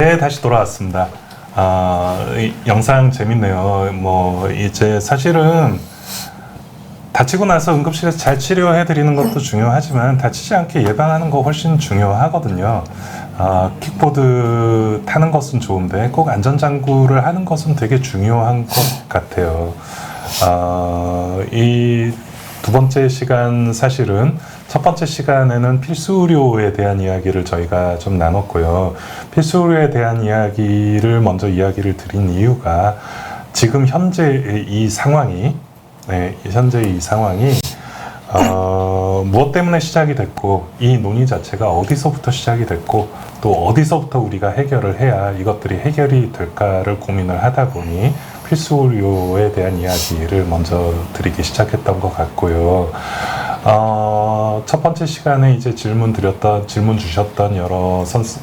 네, 다시 돌아왔습니다. 이 영상 재밌네요. 이제 사실은 다치고 나서 응급실에서 잘 치료해 드리는 것도 중요하지만 다치지 않게 예방하는 거 훨씬 중요하거든요. 킥보드 타는 것은 좋은데 꼭 안전장구를 하는 것은 되게 중요한 것 같아요. 이 두 번째 시간 사실은 첫 번째 시간에는 필수 의료에 대한 이야기를 저희가 좀 나눴고요. 필수 의료에 대한 이야기를 먼저 이야기를 드린 이유가 지금 현재 이 상황이 무엇 때문에 시작이 됐고 이 논의 자체가 어디서부터 시작이 됐고 또 어디서부터 우리가 해결을 해야 이것들이 해결이 될까를 고민을 하다 보니 필수 의료에 대한 이야기를 먼저 드리기 시작했던 것 같고요. 첫 번째 시간에 이제 질문 주셨던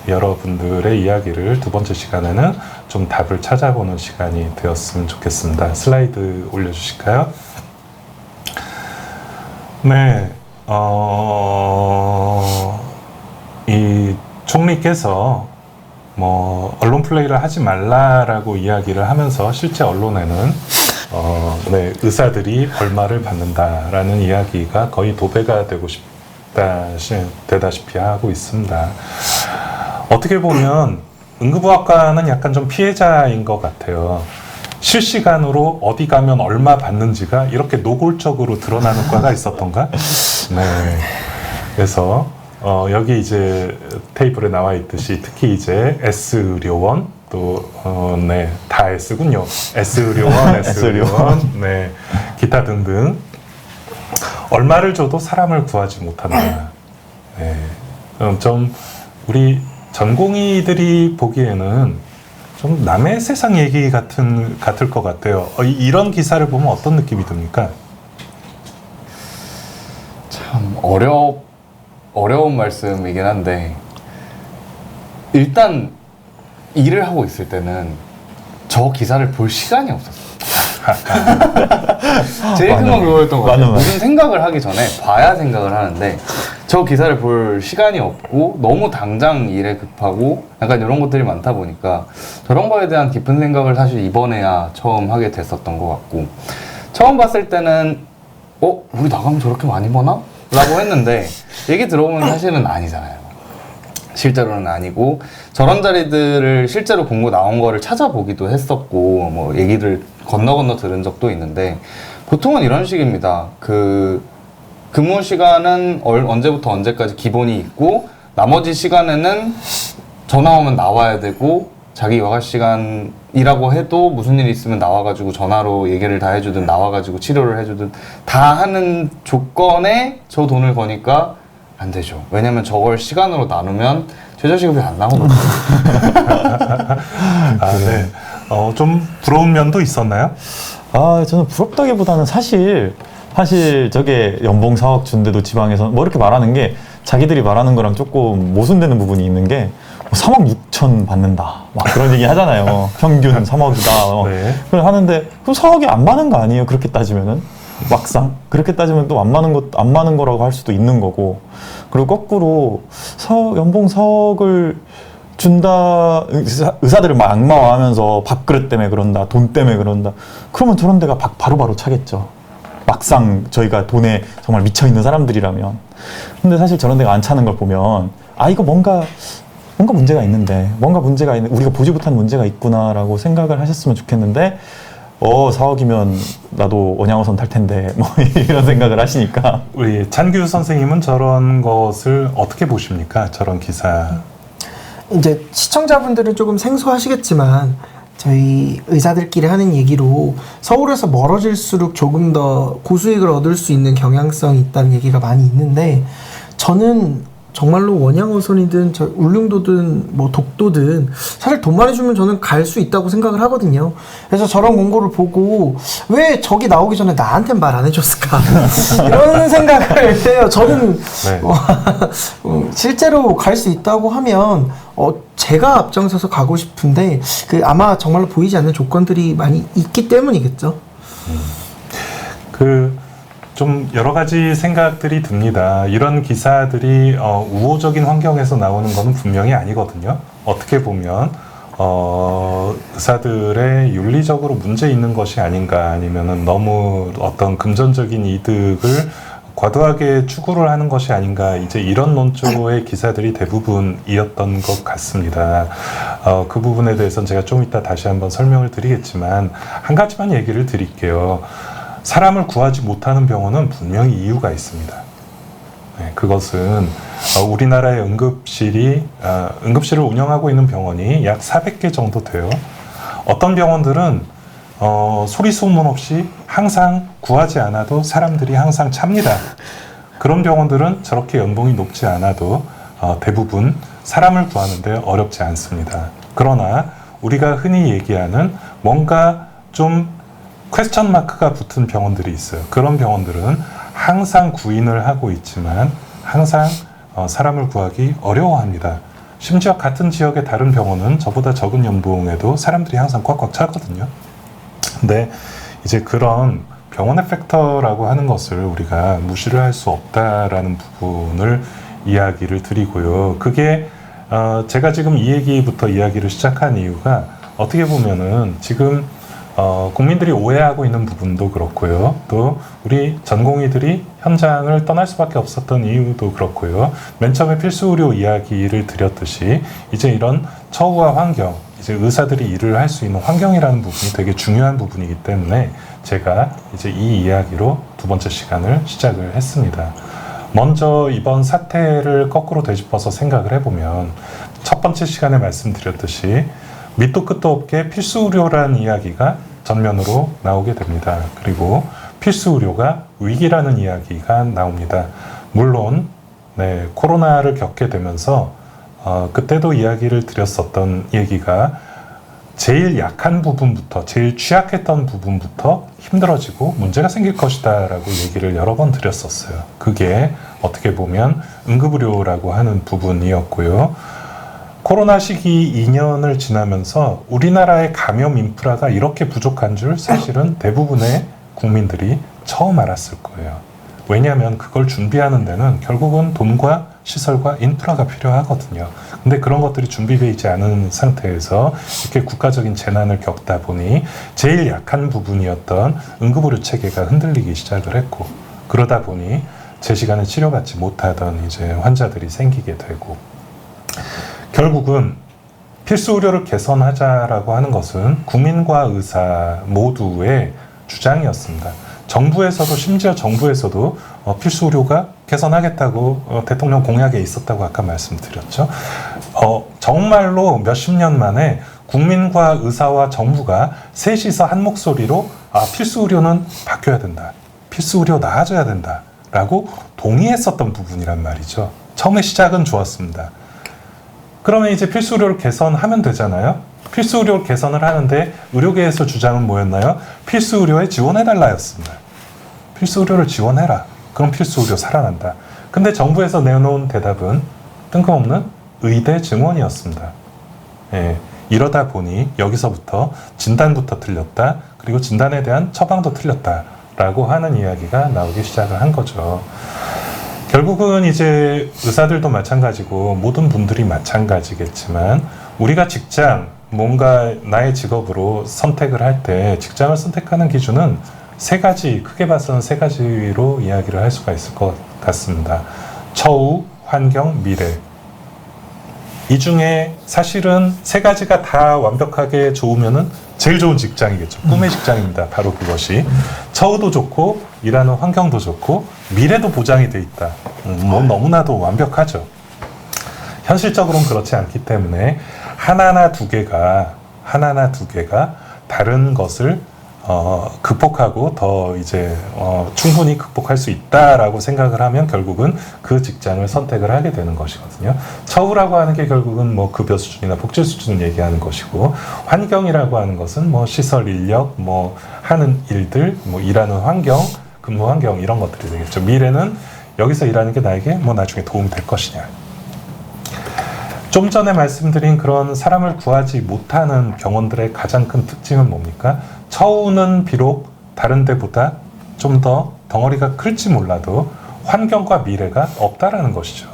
여러분들의 이야기를 두 번째 시간에는 좀 답을 찾아보는 시간이 되었으면 좋겠습니다. 슬라이드 올려주실까요? 네, 이 총리께서 언론 플레이를 하지 말라라고 이야기를 하면서 실제 언론에는 의사들이 얼마를 받는다라는 이야기가 거의 도배가 되다시피 하고 있습니다. 어떻게 보면 응급의학과는 약간 좀 피해자인 것 같아요. 실시간으로 어디 가면 얼마 받는지가 이렇게 노골적으로 드러나는 과가 있었던가? 네. 그래서 여기 이제 테이블에 나와 있듯이 특히 이제 S의료원 다 S군요. S의료원, S의료원, 네, 기타 등등 얼마를 줘도 사람을 구하지 못한다. 네, 좀 우리 전공의들이 보기에는 좀 남의 세상 얘기 같을 것 같아요. 이런 기사를 보면 어떤 느낌이 듭니까? 참 어려운 말씀이긴 한데 일단 일을 하고 있을 때는 저 기사를 볼 시간이 없었어요. 제일 큰 건 그거였던 것 같아요. 무슨 생각을 하기 전에 봐야 생각을 하는데 저 기사를 볼 시간이 없고 너무 당장 일에 급하고 약간 이런 것들이 많다 보니까 저런 거에 대한 깊은 생각을 사실 이번에야 처음 하게 됐었던 것 같고 처음 봤을 때는 우리 나가면 저렇게 많이 버나? 라고 했는데 얘기 들어보면 사실은 아니잖아요. 실제로는 아니고 저런 자리들을 실제로 공고 나온 거를 찾아보기도 했었고 얘기를 건너 들은 적도 있는데 보통은 이런 식입니다. 근무 시간은 언제부터 언제까지 기본이 있고 나머지 시간에는 전화 오면 나와야 되고 자기 여가 시간이라고 해도 무슨 일 있으면 나와가지고 전화로 얘기를 다 해주든 나와가지고 치료를 해주든 다 하는 조건에 저 돈을 거니까 안 되죠. 왜냐면 저걸 시간으로 나누면 최저시급이 안 나오거든요. 네. 좀 부러운 면도 있었나요? 저는 부럽다기보다는 사실 저게 연봉 4억 준대도 지방에서 이렇게 말하는 게 자기들이 말하는 거랑 조금 모순되는 부분이 있는 게 3억 6천 받는다 그런 얘기 하잖아요. 평균 3억이다. 네. 그걸 하는데 그럼 4억이 안 많은 거 아니에요? 그렇게 따지면은 막상 그렇게 따지면 또 안 많은 거라고 할 수도 있는 거고 그리고 거꾸로 연봉 4억을 준다 의사들을 막 악마화하면서 밥그릇 때문에 그런다 돈 때문에 그런다 그러면 저런 데가 바로바로 차겠죠. 막상 저희가 돈에 정말 미쳐있는 사람들이라면. 근데 사실 저런 데가 안 차는 걸 보면 이거 뭔가 문제가 있는데 우리가 보지 못한 문제가 있구나라고 생각을 하셨으면 좋겠는데 4억이면 나도 원양어선 탈 텐데 이런 생각을 하시니까. 우리 찬규 선생님은 저런 것을 어떻게 보십니까? 저런 기사. 이제 시청자분들은 조금 생소하시겠지만 저희 의사들끼리 하는 얘기로 서울에서 멀어질수록 조금 더 고수익을 얻을 수 있는 경향성이 있다는 얘기가 많이 있는데 저는 정말로 원양어선이든 울릉도든 독도든 사실 돈 많이 주면 저는 갈 수 있다고 생각을 하거든요. 그래서 저런 공고를 보고 왜 저기 나오기 전에 나한테 말 안 해줬을까 이런 생각을 해요. 저는 네. 실제로 갈 수 있다고 하면 제가 앞장서서 가고 싶은데 아마 정말로 보이지 않는 조건들이 많이 있기 때문이겠죠. 좀 여러 가지 생각들이 듭니다. 이런 기사들이 우호적인 환경에서 나오는 것은 분명히 아니거든요. 어떻게 보면 의사들의 윤리적으로 문제 있는 것이 아닌가, 아니면은 너무 어떤 금전적인 이득을 과도하게 추구를 하는 것이 아닌가, 이제 이런 논조의 기사들이 대부분이었던 것 같습니다. 그 부분에 대해서는 제가 좀 이따 다시 한번 설명을 드리겠지만, 한 가지만 얘기를 드릴게요. 사람을 구하지 못하는 병원은 분명히 이유가 있습니다. 네, 그것은 우리나라의 응급실을 운영하고 있는 병원이 약 400개 정도 돼요. 어떤 병원들은 소리 소문 없이 항상 구하지 않아도 사람들이 항상 찹니다. 그런 병원들은 저렇게 연봉이 높지 않아도 대부분 사람을 구하는데 어렵지 않습니다. 그러나 우리가 흔히 얘기하는 뭔가 좀 퀘스천 마크가 붙은 병원들이 있어요. 그런 병원들은 항상 구인을 하고 있지만 항상 사람을 구하기 어려워합니다. 심지어 같은 지역의 다른 병원은 저보다 적은 연봉에도 사람들이 항상 꽉꽉 차거든요. 근데 이제 그런 병원의 팩터라고 하는 것을 우리가 무시를 할 수 없다라는 부분을 이야기를 드리고요. 그게 제가 지금 이 얘기부터 이야기를 시작한 이유가 어떻게 보면은 지금 국민들이 오해하고 있는 부분도 그렇고요. 또 우리 전공의들이 현장을 떠날 수밖에 없었던 이유도 그렇고요. 맨 처음에 필수 의료 이야기를 드렸듯이 이제 이런 처우와 환경, 이제 의사들이 일을 할 수 있는 환경이라는 부분이 되게 중요한 부분이기 때문에 제가 이제 이 이야기로 두 번째 시간을 시작을 했습니다. 먼저 이번 사태를 거꾸로 되짚어서 생각을 해보면 첫 번째 시간에 말씀드렸듯이 밑도 끝도 없게 필수 의료라는 이야기가 전면으로 나오게 됩니다. 그리고 필수 의료가 위기라는 이야기가 나옵니다. 물론 코로나를 겪게 되면서 그때도 이야기를 드렸었던 얘기가 제일 약한 부분부터, 제일 취약했던 부분부터 힘들어지고 문제가 생길 것이다 라고 얘기를 여러 번 드렸었어요. 그게 어떻게 보면 응급의료라고 하는 부분이었고요. 코로나 시기 2년을 지나면서 우리나라의 감염 인프라가 이렇게 부족한 줄 사실은 대부분의 국민들이 처음 알았을 거예요. 왜냐하면 그걸 준비하는 데는 결국은 돈과 시설과 인프라가 필요하거든요. 근데 그런 것들이 준비되어 있지 않은 상태에서 이렇게 국가적인 재난을 겪다 보니 제일 약한 부분이었던 응급의료 체계가 흔들리기 시작을 했고, 그러다 보니 제 시간에 치료받지 못하던 이제 환자들이 생기게 되고, 결국은 필수 의료를 개선하자라고 하는 것은 국민과 의사 모두의 주장이었습니다. 정부에서도, 심지어 정부에서도 필수 의료가 개선하겠다고 대통령 공약에 있었다고 아까 말씀드렸죠. 정말로 몇십 년 만에 국민과 의사와 정부가 셋이서 한 목소리로 필수 의료는 바뀌어야 된다, 필수 의료 나아져야 된다 라고 동의했었던 부분이란 말이죠. 처음에 시작은 좋았습니다. 그러면 이제 필수 의료를 개선하면 되잖아요. 필수 의료 개선을 하는데 의료계에서 주장은 뭐였나요? 필수 의료에 지원해달라였습니다. 필수 의료를 지원해라. 그럼 필수 의료 살아난다. 근데 정부에서 내놓은 대답은 뜬금없는 의대 증원이었습니다. 예, 이러다 보니 여기서부터 진단부터 틀렸다. 그리고 진단에 대한 처방도 틀렸다라고 하는 이야기가 나오기 시작을 한 거죠. 결국은 이제 의사들도 마찬가지고 모든 분들이 마찬가지겠지만 우리가 직장, 뭔가 나의 직업으로 선택을 할 때 직장을 선택하는 기준은 세 가지, 크게 봐서는 세 가지로 이야기를 할 수가 있을 것 같습니다. 처우, 환경, 미래. 이 중에 사실은 세 가지가 다 완벽하게 좋으면은 제일 좋은 직장이겠죠. 꿈의 직장입니다. 바로 그것이. 처우도 좋고, 일하는 환경도 좋고, 미래도 보장이 돼 있다. 뭐 너무나도 완벽하죠. 현실적으로는 그렇지 않기 때문에 하나나 두 개가 다른 것을 극복하고 더 이제 충분히 극복할 수 있다라고 생각을 하면 결국은 그 직장을 선택을 하게 되는 것이거든요. 처우라고 하는 게 결국은 뭐 급여 수준이나 복지 수준을 얘기하는 것이고, 환경이라고 하는 것은 뭐 시설 인력, 뭐 하는 일들, 뭐 일하는 환경, 근무 환경 이런 것들이 되겠죠. 미래는 여기서 일하는 게 나에게 뭐 나중에 도움이 될 것이냐. 좀 전에 말씀드린 그런 사람을 구하지 못하는 병원들의 가장 큰 특징은 뭡니까? 처우는 비록 다른 데보다 좀 더 덩어리가 클지 몰라도 환경과 미래가 없다라는 것이죠.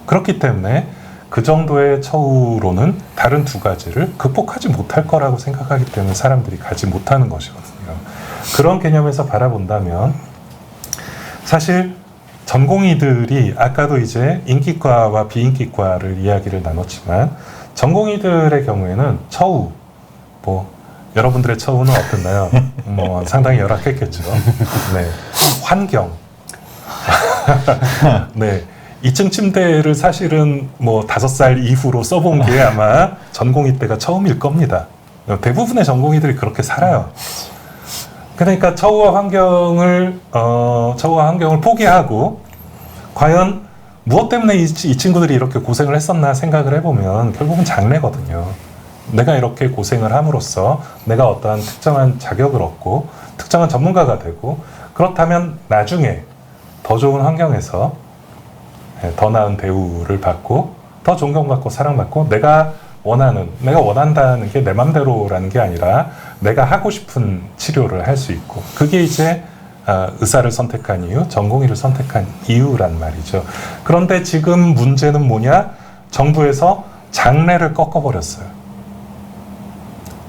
그렇기 때문에 그 정도의 처우로는 다른 두 가지를 극복하지 못할 거라고 생각하기 때문에 사람들이 가지 못하는 것이거든요. 그런 개념에서 바라본다면 사실 전공의들이 아까도 이제 인기과와 비인기과를 이야기를 나눴지만 전공의들의 경우에는 처우, 뭐 여러분들의 처우는 어땠나요? 뭐 상당히 열악했겠죠. 네, 환경, 네. 2층 침대를 사실은 뭐 5살 이후로 써본 게 아마 전공의 때가 처음일 겁니다. 대부분의 전공의들이 그렇게 살아요. 그러니까 처우와 환경을 포기하고 과연 무엇 때문에 이 친구들이 이렇게 고생을 했었나 생각을 해보면 결국은 장래거든요. 내가 이렇게 고생을 함으로써 내가 어떠한 특정한 자격을 얻고 특정한 전문가가 되고 그렇다면 나중에 더 좋은 환경에서 더 나은 대우를 받고 더 존경받고 사랑받고 내가 원한다는 게 내 맘대로라는 게 아니라 내가 하고 싶은 치료를 할 수 있고 그게 이제 의사를 선택한 이유, 전공의를 선택한 이유란 말이죠. 그런데 지금 문제는 뭐냐? 정부에서 장래를 꺾어버렸어요.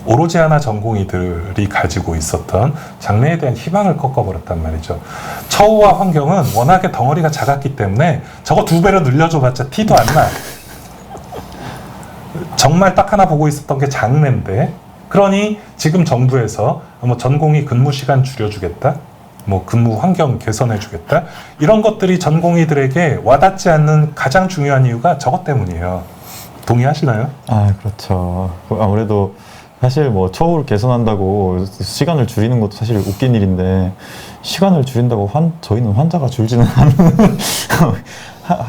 오로지 하나 전공의들이 가지고 있었던 장래에 대한 희망을 꺾어버렸단 말이죠. 처우와 환경은 워낙에 덩어리가 작았기 때문에 저거 2배로 늘려줘봤자 티도 안 나. 정말 딱 하나 보고 있었던 게 장래인데 그러니 지금 정부에서 뭐 전공의 근무 시간 줄여주겠다, 뭐 근무 환경 개선해주겠다 이런 것들이 전공의들에게 와닿지 않는 가장 중요한 이유가 저것 때문이에요. 동의하시나요? 아, 그렇죠. 아무래도 사실 뭐 처우를 개선한다고 시간을 줄이는 것도 사실 웃긴 일인데 시간을 줄인다고 저희는 환자가 줄지는 않는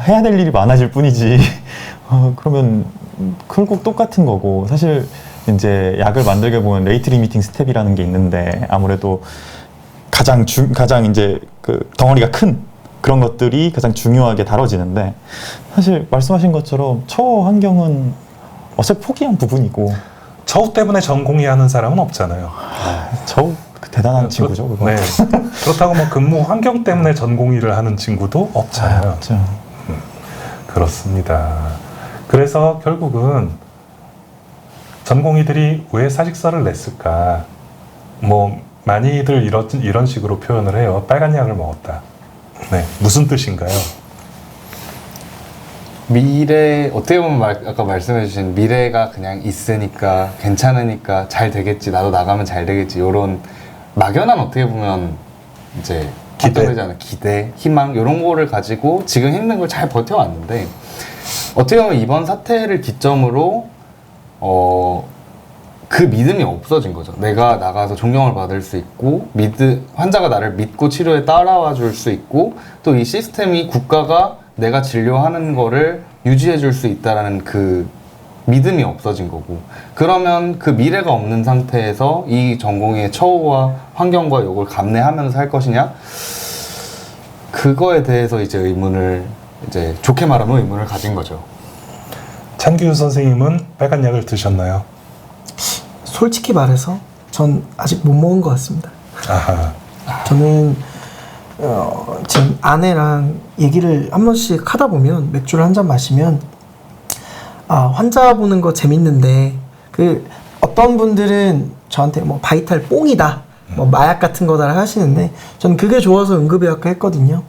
해야 될 일이 많아질 뿐이지 그러면 결국 똑같은 거고 사실 이제 약을 만들게 보면 레이트 리미팅 스텝이라는 게 있는데 아무래도 가장 이제 그 덩어리가 큰 그런 것들이 가장 중요하게 다뤄지는데 사실 말씀하신 것처럼 처우 환경은 어차피 포기한 부분이고 처우 때문에 전공의 하는 사람은 없잖아요. 처우 대단한 친구죠. 그거. 네. 그렇다고 뭐 근무 환경 때문에 전공의를 하는 친구도 없잖아요. 그렇죠. 그렇습니다. 그래서 결국은 전공의들이 왜 사직서를 냈을까? 뭐 많이들 이런 식으로 표현을 해요. 빨간 약을 먹었다. 네, 무슨 뜻인가요? 미래 어떻게 보면 아까 말씀해주신 미래가 그냥 있으니까 괜찮으니까 잘 되겠지 나도 나가면 잘 되겠지 이런 막연한 어떻게 보면 이제 기대잖아요. 기대, 희망 이런 거를 가지고 지금 힘든 걸 잘 버텨왔는데 어떻게 보면 이번 사태를 기점으로 그 믿음이 없어진 거죠. 내가 나가서 존경을 받을 수 있고 환자가 나를 믿고 치료에 따라와 줄 수 있고 또 이 시스템이 국가가 내가 진료하는 거를 유지해 줄 수 있다라는 그 믿음이 없어진 거고 그러면 그 미래가 없는 상태에서 이 전공의 처우와 환경과 요걸 감내하면서 살 것이냐 그거에 대해서 이제 이제 좋게 말하면 의문을 가진 거죠. 찬규 선생님은 빨간 약을 드셨나요? 솔직히 말해서 전 아직 못 먹은 것 같습니다. 아하. 저는 지금 아내랑 얘기를 한 번씩 하다 보면 맥주를 한 잔 마시면 환자 보는 거 재밌는데 그 어떤 분들은 저한테 뭐 바이탈 뽕이다 뭐 마약 같은 거다 하시는데 저는 그게 좋아서 응급의학과 했거든요.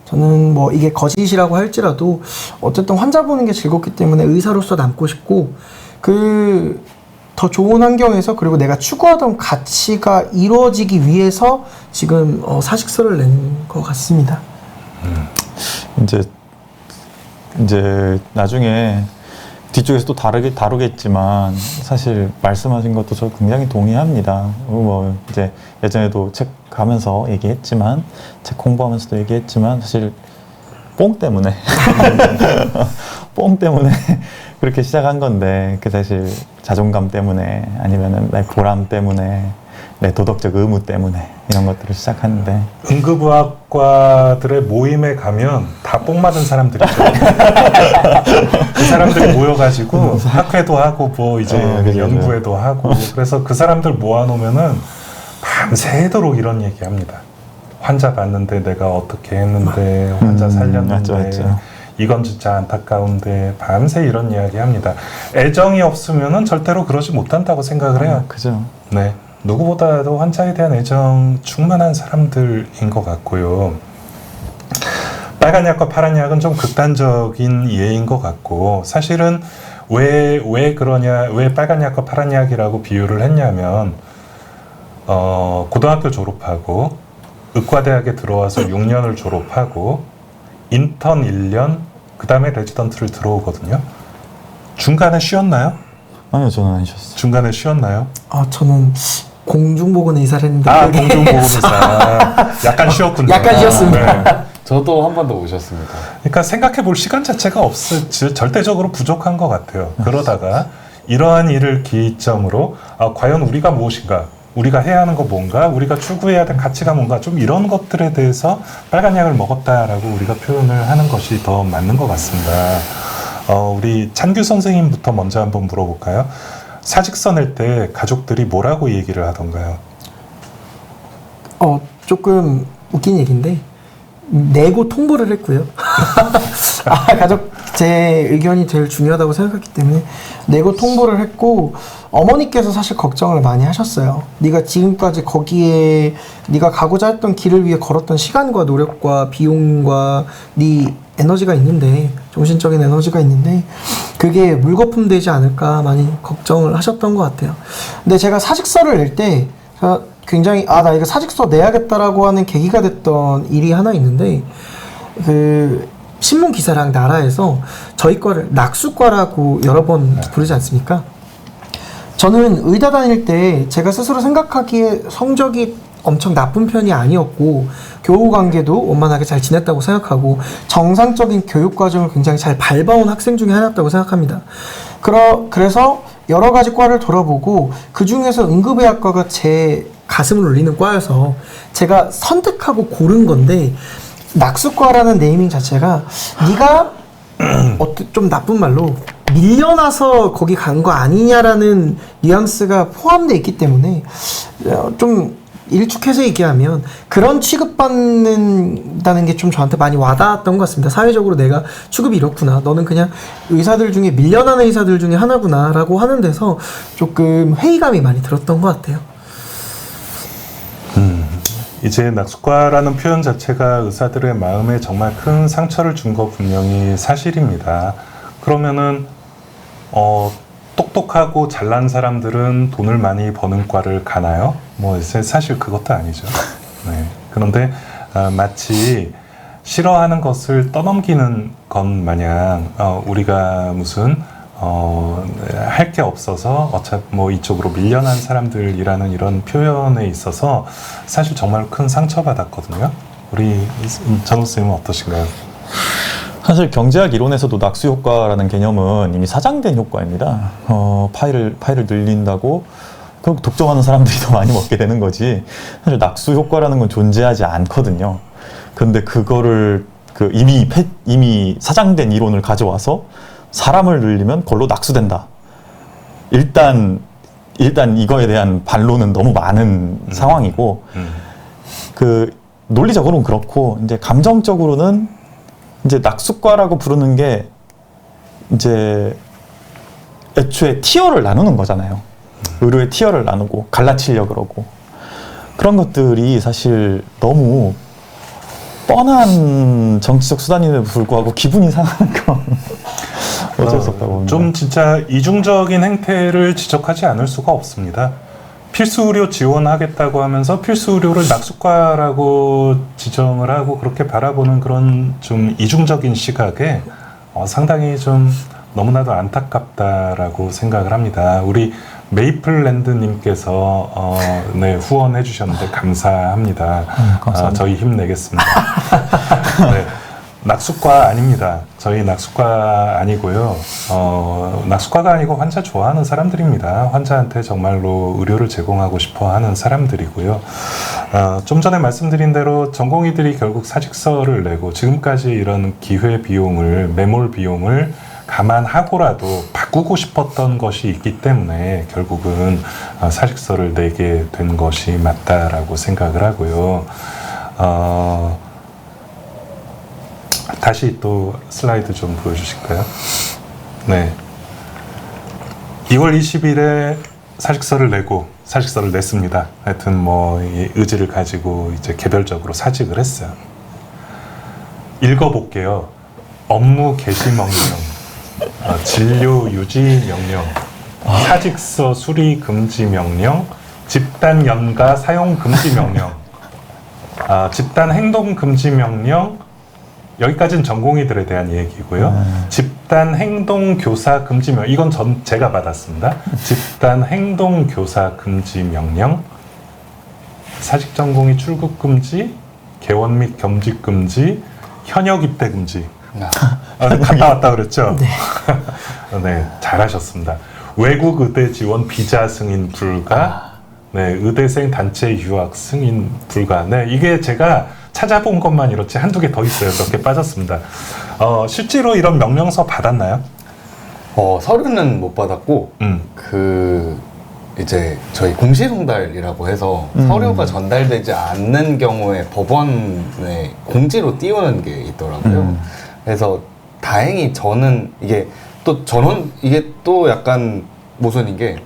저는 뭐 이게 거짓이라고 할지라도 어쨌든 환자 보는 게 즐겁기 때문에 의사로서 남고 싶고 그 더 좋은 환경에서 그리고 내가 추구하던 가치가 이루어지기 위해서 지금 사직서를 낸 것 같습니다. 이제 나중에 뒤쪽에서 또 다루겠지만 사실 말씀하신 것도 저 굉장히 동의합니다. 뭐 이제 예전에도 책 가면서 얘기했지만 책 공부하면서도 얘기했지만 사실 뽕 때문에 그렇게 시작한 건데 그 사실 자존감 때문에 아니면은 내 보람 때문에 내 도덕적 의무 때문에 이런 것들을 시작하는데 응급의학과들의 모임에 가면 다 뽕 맞은 사람들이죠. 그 사람들이 모여가지고 학회도 하고 뭐 이제 연구회도 하고 그래서 그 사람들 모아놓으면은 밤새도록 이런 얘기합니다. 환자 봤는데 내가 어떻게 했는데 환자 살렸는데 맞죠. 이건 진짜 안타까운데 밤새 이런 이야기 합니다. 애정이 없으면은 절대로 그러지 못한다고 생각을 해요. 그죠. 네. 누구보다도 환자에 대한 애정 충만한 사람들인 것 같고요. 빨간 약과 파란 약은 좀 극단적인 예인 것 같고, 사실은 왜 그러냐, 왜 빨간 약과 파란 약이라고 비유를 했냐면, 고등학교 졸업하고, 의과대학에 들어와서 6년을 졸업하고, 인턴 1년, 그 다음에 레지던트를 들어오거든요. 중간에 쉬었나요? 아니요, 저는 안 쉬었어요. 중간에 쉬었나요? 저는 공중보건 의사를 했는데 그게 공중보험의사. 약간 쉬었군요. 약간 쉬었습니다. 네. 저도 한 번 더 오셨습니다. 그러니까 생각해 볼 시간 자체가 절대적으로 부족한 것 같아요. 그러다가 이러한 일을 기점으로 과연 우리가 무엇인가, 우리가 해야 하는 거 뭔가, 우리가 추구해야 될 가치가 뭔가, 좀 이런 것들에 대해서 빨간 약을 먹었다라고 우리가 표현을 하는 것이 더 맞는 것 같습니다. 우리 찬규 선생님부터 먼저 한번 물어볼까요? 사직서 낼 때 가족들이 뭐라고 얘기를 하던가요? 조금 웃긴 얘기인데 내고 통보를 했고요. 가족 제 의견이 제일 중요하다고 생각했기 때문에 내고 통보를 했고, 어머니께서 사실 걱정을 많이 하셨어요. 네가 지금까지 거기에 네가 가고자 했던 길을 위해 걸었던 시간과 노력과 비용과 네 에너지가 있는데, 정신적인 에너지가 있는데 그게 물거품 되지 않을까 많이 걱정을 하셨던 것 같아요. 근데 제가 사직서를 낼 때 굉장히 나 이거 사직서 내야겠다라고 하는 계기가 됐던 일이 하나 있는데, 그 신문 기사랑 나라에서 저희 과를 낙수과라고 여러 번 부르지 않습니까? 저는 의대 다닐 때 제가 스스로 생각하기에 성적이 엄청 나쁜 편이 아니었고, 교우 관계도 원만하게 잘 지냈다고 생각하고, 정상적인 교육 과정을 굉장히 잘 밟아온 학생 중에 하나였다고 생각합니다. 그래서 여러 가지 과를 돌아보고 그 중에서 응급의학과가 제 가슴을 울리는 과여서 제가 선택하고 고른 건데, 낙수과라는 네이밍 자체가 네가 좀 나쁜 말로 밀려나서 거기 간 거 아니냐라는 뉘앙스가 포함되어 있기 때문에 좀 일축해서 얘기하면 그런 취급받는다는 게 좀 저한테 많이 와닿았던 것 같습니다. 사회적으로 내가 취급이 이렇구나, 너는 그냥 의사들 중에 밀려나는 의사들 중에 하나구나 라고 하는 데서 조금 회의감이 많이 들었던 것 같아요. 이제 낙수과라는 표현 자체가 의사들의 마음에 정말 큰 상처를 준 거 분명히 사실입니다. 그러면은 똑똑하고 잘난 사람들은 돈을 많이 버는 과를 가나요? 뭐 사실 그것도 아니죠. 네. 그런데 마치 싫어하는 것을 떠넘기는 것 마냥 우리가 무슨 할 게 없어서 어차피 뭐 이쪽으로 밀려난 사람들이라는 이런 표현에 있어서 사실 정말 큰 상처받았거든요. 우리 전우 쌤은 어떠신가요? 사실 경제학 이론에서도 낙수 효과라는 개념은 이미 사장된 효과입니다. 파이를 늘린다고 결국 독점하는 사람들이 더 많이 먹게 되는 거지, 사실 낙수 효과라는 건 존재하지 않거든요. 그런데 그거를 이미 사장된 이론을 가져와서 사람을 늘리면 그걸로 낙수된다. 일단 이거에 대한 반론은 너무 많은 상황이고, 그 논리적으로는 그렇고, 이제 감정적으로는 이제 낙수과라고 부르는 게 이제 애초에 티어를 나누는 거잖아요. 의료의 티어를 나누고 갈라치려고 그러고, 그런 것들이 사실 너무 뻔한 정치적 수단임에도 불구하고 기분이 상하는 건 어쩔 수 없다고 봅니다. 좀 진짜 이중적인 행태를 지적하지 않을 수가 없습니다. 필수 의료 지원하겠다고 하면서 필수 의료를 낙수과라고 지정을 하고 그렇게 바라보는 그런 좀 이중적인 시각에 상당히 좀 너무나도 안타깝다라고 생각을 합니다. 우리 메이플랜드님께서 네, 후원해 주셨는데 감사합니다. 감사합니다. 저희 힘내겠습니다. 네, 낙수과 아닙니다. 저희 낙수과 아니고요. 낙수과가 아니고 환자 좋아하는 사람들입니다. 환자한테 정말로 의료를 제공하고 싶어 하는 사람들이고요. 좀 전에 말씀드린 대로 전공의들이 결국 사직서를 내고 지금까지 이런 기회 비용을, 매몰 비용을 감안하고라도 바꾸고 싶었던 것이 있기 때문에 결국은 사직서를 내게 된 것이 맞다라고 생각을 하고요. 다시 또 슬라이드 좀 보여주실까요? 네. 2월 20일에 사직서를 내고 사직서를 냈습니다. 하여튼 뭐 이 의지를 가지고 이제 개별적으로 사직을 했어요. 읽어볼게요. 업무 개시 명령, 진료 유지 명령, 사직서 수리 금지 명령, 집단 연가 사용 금지 명령, 집단 행동 금지 명령. 여기까지는 전공의들에 대한 얘기고요. 집단 행동 교사 금지 명령. 이건 제가 받았습니다. 집단 행동 교사 금지 명령, 사직 전공의 출국 금지, 개원 및 겸직 금지, 현역 입대 금지. 갔다 왔다 그랬죠? 네. 네, 잘하셨습니다. 외국 의대 지원 비자 승인 불가, 네, 의대생 단체 유학 승인 불가. 네, 이게 제가 찾아본 것만 이렇지 한두 개 더 있어요. 몇 개 빠졌습니다. 실제로 이런 명령서 받았나요? 서류는 못 받았고 이제 저희 공시송달이라고 해서 서류가 전달되지 않는 경우에 법원에 공지로 띄우는 게 있더라고요. 그래서 다행히 저는 이게 또 약간 모순인 게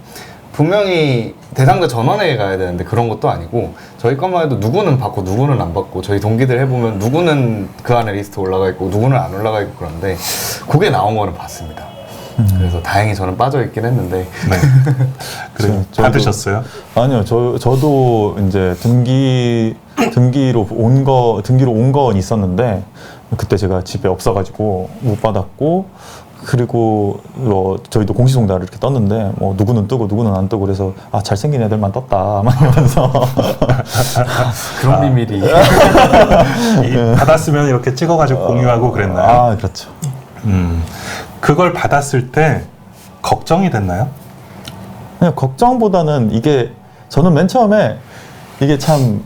분명히 대상자 전원회에 가야 되는데 그런 것도 아니고 저희 것만 해도 누구는 받고 누구는 안 받고 저희 동기들 해보면 누구는 그 안에 리스트 올라가 있고 누구는 안 올라가 있고 그런데 그게 나온 거는 봤습니다. 그래서 다행히 저는 빠져 있긴 했는데. 네. 그래 받으셨어요? 아니요, 저도 이제 등기로 온 건 있었는데 그때 제가 집에 없어가지고 못 받았고. 그리고 저희도 공시송달을 이렇게 떴는데 뭐 누구는 뜨고 누구는 안 뜨고 그래서 잘생긴 애들만 떴다 막 이러면서 그런 비밀이 받았으면 이렇게 찍어가지고 공유하고 그랬나요? 그렇죠. 그걸 받았을 때 걱정이 됐나요? 그냥 걱정보다는 저는 맨 처음에 이게 참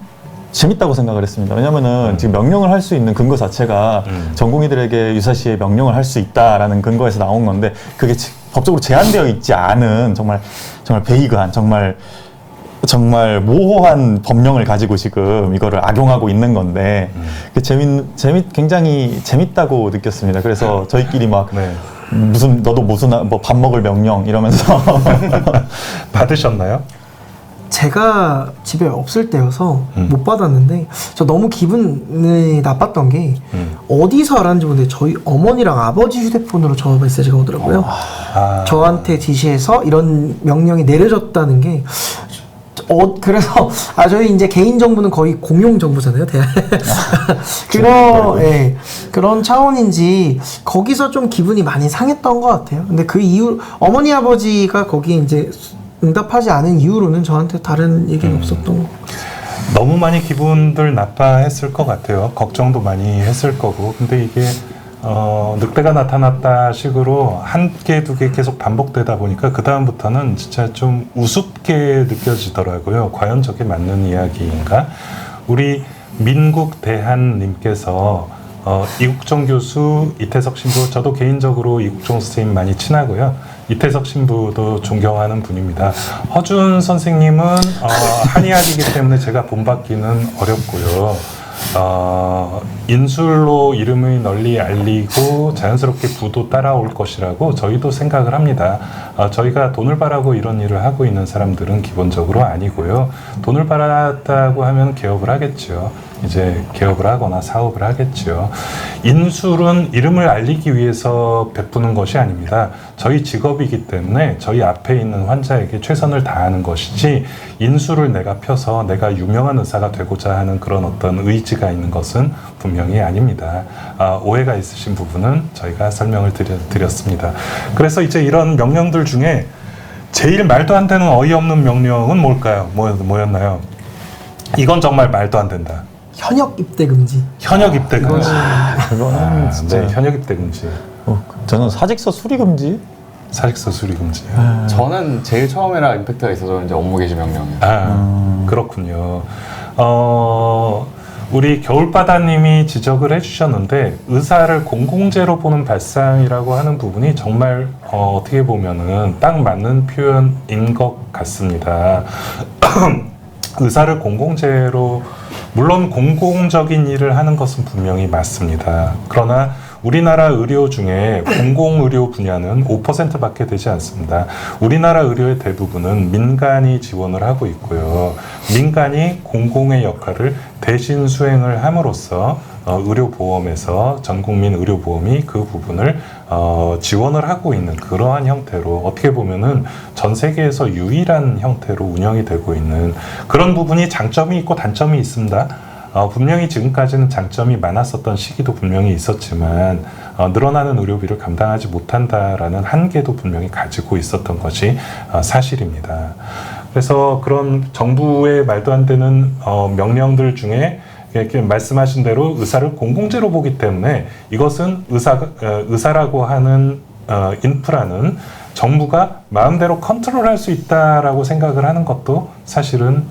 재밌다고 생각을 했습니다. 왜냐면은 지금 명령을 할 수 있는 근거 자체가 전공의들에게 유사시에 명령을 할 수 있다라는 근거에서 나온 건데 그게 법적으로 제한되어 있지 않은 정말 베이그한 정말 모호한 법령을 가지고 지금 이거를 악용하고 있는 건데 굉장히 재밌다고 느꼈습니다. 그래서 저희끼리 막 네. 너도 뭐 밥 먹을 명령 이러면서 받으셨나요? 제가 집에 없을 때여서 못 받았는데 저 너무 기분이 나빴던 게 어디서 알았는지 모르는데 저희 어머니랑 아버지 휴대폰으로 저 메시지가 오더라고요. 저한테 지시해서 이런 명령이 내려졌다는 게 그래서 저희 이제 개인 정보는 거의 공용 정보잖아요. 그런 차원인지 거기서 좀 기분이 많이 상했던 것 같아요. 근데 그 이후 어머니 아버지가 거기에 이제 응답하지 않은 이유로는 저한테 다른 얘기는 없었던 것 같아요. 너무 많이 기분들 나빠했을 것 같아요. 걱정도 많이 했을 거고. 근데 이게 늑대가 나타났다 식으로 한 개, 두 개 계속 반복되다 보니까 그 다음부터는 진짜 좀 우습게 느껴지더라고요. 과연 저게 맞는 이야기인가? 우리 민국대한님께서 이국정 교수, 이태석 신부, 저도 개인적으로 이국정 선생님 많이 친하고요. 이태석 신부도 존경하는 분입니다. 허준 선생님은 한의학이기 때문에 제가 본받기는 어렵고요. 인술로 이름을 널리 알리고 자연스럽게 부도 따라올 것이라고 저희도 생각을 합니다. 저희가 돈을 바라고 이런 일을 하고 있는 사람들은 기본적으로 아니고요. 돈을 받았다고 하면 개업을 하겠죠. 이제 개업을 하거나 사업을 하겠죠. 인술은 이름을 알리기 위해서 베푸는 것이 아닙니다. 저희 직업이기 때문에 저희 앞에 있는 환자에게 최선을 다하는 것이지 인술을 내가 펴서 내가 유명한 의사가 되고자 하는 그런 어떤 의지가 있는 것은 분명히 아닙니다. 오해가 있으신 부분은 저희가 설명을 드렸습니다. 그래서 이제 이런 명령들 중에 제일 말도 안 되는 어이없는 명령은 뭘까요? 뭐였나요? 이건 정말 말도 안 된다. 현역 입대 금지. 현역 입대 금지. 그거는 진짜. 네, 현역 입대 금지. 저는 사직서 수리 금지. 사직서 수리 금지. 저는 제일 처음에나 임팩트가 있어서 이제 업무 개시 명령이요. 그렇군요. 우리 겨울바다님이 지적을 해주셨는데 의사를 공공재로 보는 발상이라고 하는 부분이 정말 어떻게 보면은 딱 맞는 표현인 것 같습니다. 의사를 공공재로 물론 공공적인 일을 하는 것은 분명히 맞습니다. 그러나 우리나라 의료 중에 공공의료 분야는 5%밖에 되지 않습니다. 우리나라 의료의 대부분은 민간이 지원을 하고 있고요. 민간이 공공의 역할을 대신 수행을 함으로써 의료보험에서 전국민 의료보험이 그 부분을 지원을 하고 있는 그러한 형태로 어떻게 보면은 전 세계에서 유일한 형태로 운영이 되고 있는 그런 부분이 장점이 있고 단점이 있습니다. 분명히 지금까지는 장점이 많았었던 시기도 분명히 있었지만 늘어나는 의료비를 감당하지 못한다라는 한계도 분명히 가지고 있었던 것이 사실입니다. 그래서 그런 정부의 말도 안 되는 명령들 중에 이렇게 말씀하신 대로 의사를 공공재로 보기 때문에 이것은 의사라고 하는 인프라는 정부가 마음대로 컨트롤할 수 있다라고 생각을 하는 것도 사실은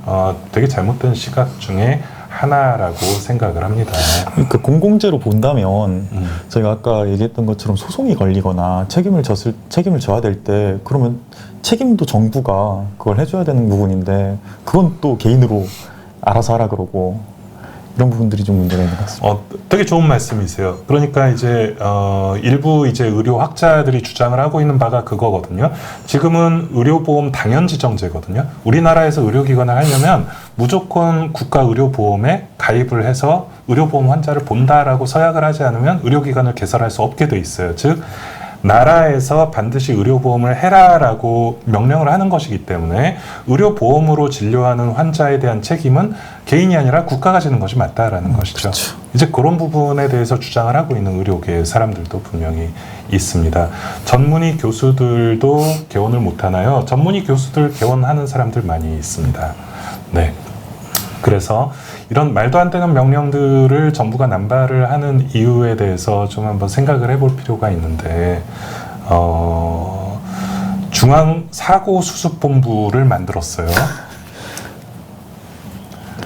되게 잘못된 시각 중에 하나라고 생각을 합니다. 그러니까 공공재로 본다면 저희가 아까 얘기했던 것처럼 소송이 걸리거나 책임을 져야 될 때 그러면 책임도 정부가 그걸 해줘야 되는 부분인데 그건 또 개인으로 알아서 하라 그러고 이런 부분들이 좀 문제가 있는 것 같습니다. 되게 좋은 말씀이세요. 그러니까 이제 일부 이제 의료학자들이 주장을 하고 있는 바가 그거거든요. 지금은 의료보험 당연지정제거든요. 우리나라에서 의료기관을 하려면 무조건 국가의료보험에 가입을 해서 의료보험 환자를 본다라고 서약을 하지 않으면 의료기관을 개설할 수 없게 돼 있어요. 즉 나라에서 반드시 의료보험을 해라라고 명령을 하는 것이기 때문에 의료보험으로 진료하는 환자에 대한 책임은 개인이 아니라 국가가 지는 것이 맞다라는 것이죠. 그렇죠. 이제 그런 부분에 대해서 주장을 하고 있는 의료계 사람들도 분명히 있습니다. 전문의 교수들도 개원을 못하나요? 전문의 교수들 개원하는 사람들 많이 있습니다. 네. 그래서 이런 말도 안 되는 명령들을 정부가 남발을 하는 이유에 대해서 좀 한번 생각을 해볼 필요가 있는데 중앙사고수습본부를 만들었어요.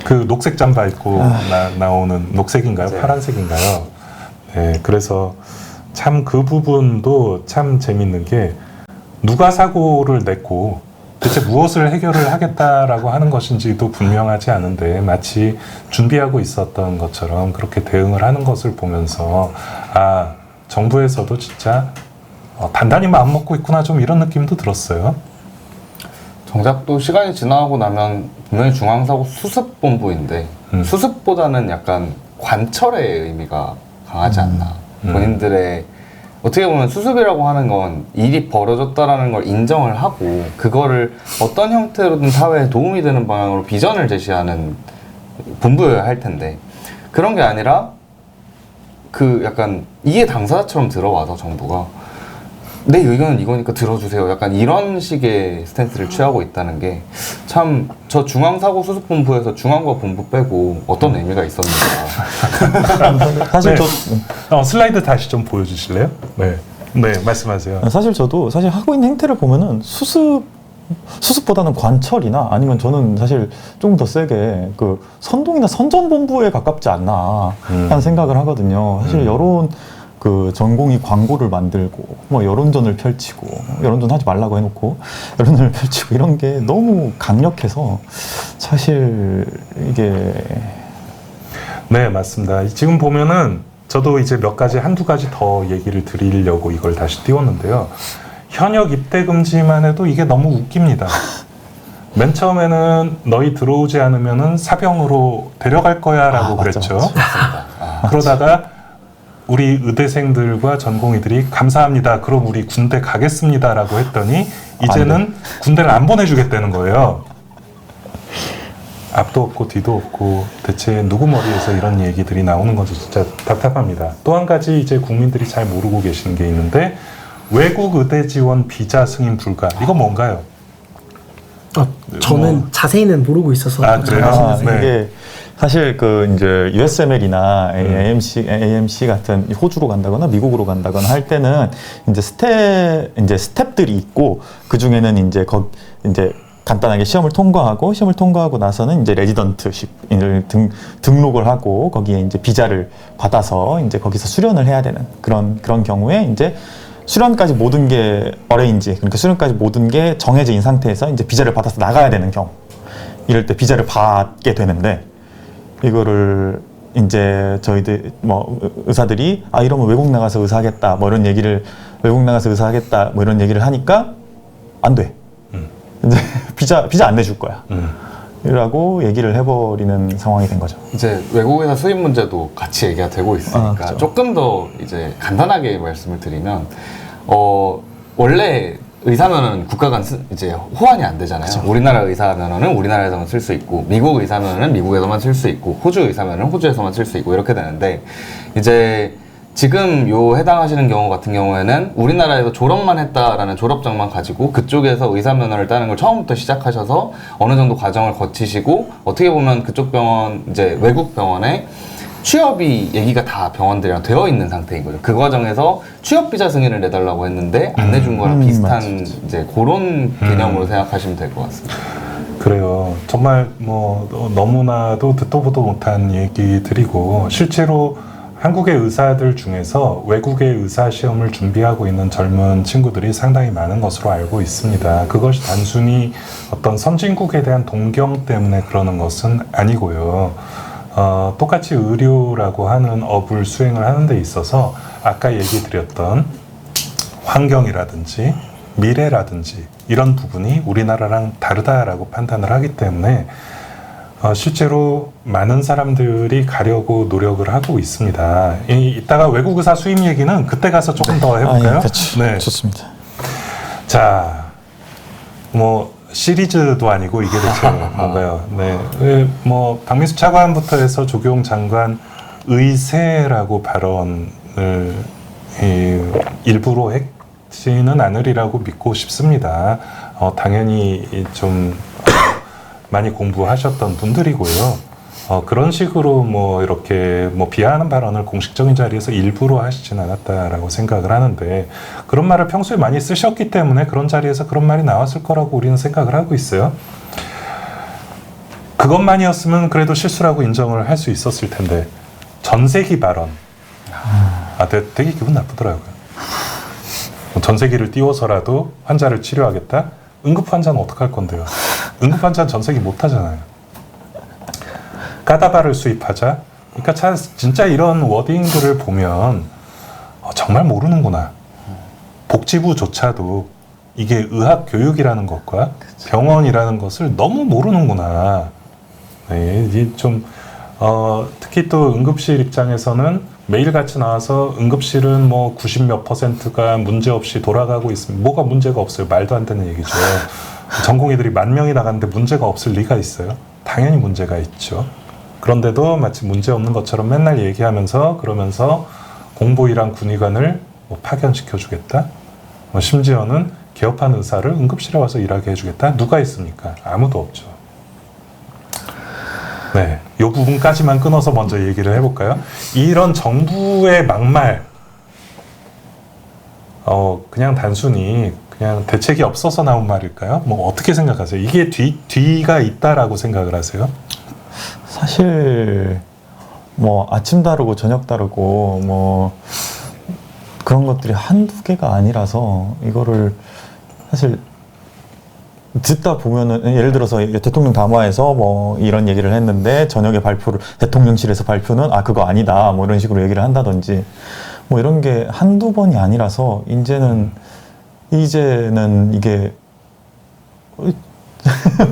그 녹색 잠바 입고 나오는 녹색인가요? 네. 파란색인가요? 네, 그래서 참 그 부분도 참 재밌는 게 누가 사고를 냈고 대체 무엇을 해결을 하겠다라고 하는 것인지도 분명하지 않은데 마치 준비하고 있었던 것처럼 그렇게 대응을 하는 것을 보면서 정부에서도 진짜 단단히 마음먹고 있구나 좀 이런 느낌도 들었어요. 정작 또 시간이 지나고 나면 분명히 중앙사고 수습본부인데 수습보다는 약간 관철의 의미가 강하지 않나. 본인들의 어떻게 보면 수습이라고 하는 건 일이 벌어졌다라는 걸 인정을 하고 그거를 어떤 형태로든 사회에 도움이 되는 방향으로 비전을 제시하는 본부여야 할 텐데 그런 게 아니라 그 약간 이해 당사자처럼 들어와서 정부가 내 의견은 이거니까 들어주세요. 약간 이런 식의 스탠스를 취하고 있다는 게 참 저 중앙사고수습본부에서 중앙과 본부 빼고 어떤 의미가 있었는가. 사실 네. 슬라이드 다시 좀 보여주실래요? 네, 말씀하세요. 저도 하고 있는 행태를 보면은 수습보다는 관철이나 아니면 저는 사실 조금 더 세게 그 선동이나 선전본부에 가깝지 않나 하는 생각을 하거든요. 사실 여론 그 전공이 광고를 만들고 뭐 여론전을 펼치고 여론전 하지 말라고 해놓고 여론전을 펼치고 이런 게 너무 강력해서 사실 이게 네, 맞습니다. 지금 보면은 저도 이제 몇 가지 한두 가지 더 얘기를 드리려고 이걸 다시 띄웠는데요. 현역 입대 금지만 해도 이게 너무 웃깁니다. 맨 처음에는 너희 들어오지 않으면은 사병으로 데려갈 거야라고 그랬죠. 그러다가 우리 의대생들과 전공의들이 감사합니다. 그럼 우리 군대 가겠습니다라고 했더니 이제는 군대를 안 보내주겠다는 거예요. 앞도 없고 뒤도 없고 대체 누구 머리에서 이런 얘기들이 나오는 건지 진짜 답답합니다. 또 한 가지 이제 국민들이 잘 모르고 계시는 게 있는데 외국 의대 지원 비자 승인 불가 이거 뭔가요? 저는 자세히는 모르고 있어서 그래요? 네. 이게 사실 그 이제 USML이나 AMC 같은 호주로 간다거나 미국으로 간다거나 할 때는 이제 스텝들이 있고 그 중에는 이제 간단하게 시험을 통과하고 나서는 이제 레지던트십을 등록을 하고 거기에 이제 비자를 받아서 이제 거기서 수련을 해야 되는 그런 경우에 이제 수련까지 모든 게 그러니까 수련까지 모든 게 정해진 상태에서 이제 비자를 받아서 나가야 되는 경우 이럴 때 비자를 받게 되는데 이거를 이제 저희들 뭐 의사들이 이러면 외국 나가서 의사하겠다 뭐 이런 얘기를 외국 나가서 의사하겠다 뭐 이런 얘기를 하니까 안 돼. 이제 비자 안 내줄 거야. 라고 얘기를 해버리는 상황이 된 거죠. 이제 외국에서 수입 문제도 같이 얘기가 되고 있으니까 그렇죠. 조금 더 이제 간단하게 말씀을 드리면 원래 의사 면허는 국가 간 이제 호환이 안 되잖아요. 우리나라 의사 면허는 우리나라에서만 쓸 수 있고 미국 의사 면허는 미국에서만 쓸 수 있고 호주 의사 면허는 호주에서만 쓸 수 있고 이렇게 되는데 이제 지금 요 해당하시는 경우 같은 경우에는 우리나라에서 졸업만 했다라는 졸업장만 가지고 그쪽에서 의사 면허를 따는 걸 처음부터 시작하셔서 어느 정도 과정을 거치시고 어떻게 보면 그쪽 병원 이제 외국 병원에 취업이 얘기가 다 병원들이랑 되어 있는 상태인 거죠. 그 과정에서 취업 비자 승인을 내달라고 했는데 안 내준 거랑 비슷한 맞아. 이제 그런 개념으로 생각하시면 될 것 같습니다. 그래요. 정말 뭐 너무나도 듣도 보도 못한 얘기들이고 실제로 한국의 의사들 중에서 외국의 의사 시험을 준비하고 있는 젊은 친구들이 상당히 많은 것으로 알고 있습니다. 그것이 단순히 어떤 선진국에 대한 동경 때문에 그러는 것은 아니고요. 똑같이 의료라고 하는 업을 수행을 하는 데 있어서 아까 얘기 드렸던 환경이라든지 미래라든지 이런 부분이 우리나라랑 다르다라고 판단을 하기 때문에 실제로 많은 사람들이 가려고 노력을 하고 있습니다. 이따가 외국 의사 수임 얘기는 그때 가서 조금 더 해볼까요? 그렇죠. 네. 좋습니다. 자, 뭐 시리즈도 아니고 이게 대체 뭔가요? 네, 뭐 박민수 차관부터 해서 조경 장관 의세라고 발언을 일부러 했지는 않으리라고 믿고 싶습니다. 당연히 좀 많이 공부하셨던 분들이고요. 그런 식으로 뭐 이렇게 뭐 비하하는 발언을 공식적인 자리에서 일부러 하시진 않았다라고 생각을 하는데 그런 말을 평소에 많이 쓰셨기 때문에 그런 자리에서 그런 말이 나왔을 거라고 우리는 생각을 하고 있어요. 그것만이었으면 그래도 실수라고 인정을 할 수 있었을 텐데 전세기 발언 되게 기분 나쁘더라고요. 전세기를 띄워서라도 환자를 치료하겠다? 응급 환자는 어떡할 건데요? 응급 환자는 전세기 못 하잖아요. 까다바를 수입하자. 그러니까 진짜 이런 워딩들을 보면 정말 모르는구나. 복지부조차도 이게 의학 교육이라는 것과 병원이라는 것을 너무 모르는구나. 네, 이게 좀 특히 또 응급실 입장에서는 매일같이 나와서 응급실은 뭐 90몇 %가 문제없이 돌아가고 있으면 뭐가 문제가 없어요. 말도 안 되는 얘기죠. 전공의들이 10,000명이 나갔는데 문제가 없을 리가 있어요. 당연히 문제가 있죠. 그런데도 마치 문제 없는 것처럼 맨날 얘기하면서 그러면서 공보이랑 군의관을 뭐 파견시켜 주겠다. 심지어는 개업한 의사를 응급실에 와서 일하게 해주겠다. 누가 있습니까? 아무도 없죠. 네, 이 부분까지만 끊어서 먼저 얘기를 해볼까요? 이런 정부의 막말, 그냥 단순히 그냥 대책이 없어서 나온 말일까요? 뭐 어떻게 생각하세요? 이게 뒤가 있다라고 생각을 하세요? 사실 뭐 아침 다르고 저녁 다르고 뭐 그런 것들이 한두 개가 아니라서 이거를 사실 듣다 보면은 예를 들어서 대통령 담화에서 뭐 이런 얘기를 했는데 저녁에 발표를 대통령실에서 발표는 그거 아니다 뭐 이런 식으로 얘기를 한다든지 뭐 이런 게 한두 번이 아니라서 이제는 이게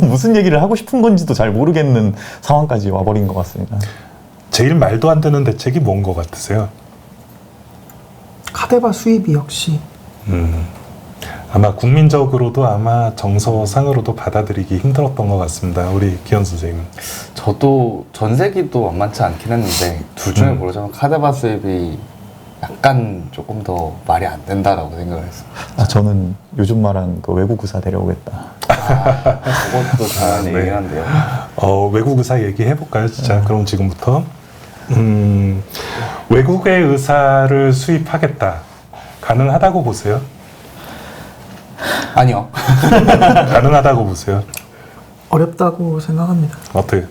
무슨 얘기를 하고 싶은 건지도 잘 모르겠는 상황까지 와버린 것 같습니다. 제일 말도 안 되는 대책이 뭔 것 같으세요? 카데바 수입이 역시 아마 국민적으로도 아마 정서상으로도 받아들이기 힘들었던 것 같습니다. 우리 기현 선생님. 저도 전세기도 만만치 않긴 했는데 둘 중에 고르자면 카데바 수입이 약간 조금 더 말이 안 된다라고 생각을 했습니다. 저는 요즘 말한 그 외국 의사 데려오겠다. 그것도 잘하는 네. 얘기긴 한데요. 외국 의사 얘기해볼까요? 진짜 그럼 지금부터 외국의 의사를 수입하겠다. 가능하다고 보세요? 아니요. 가능하다고 보세요? 어렵다고 생각합니다. 어떻게?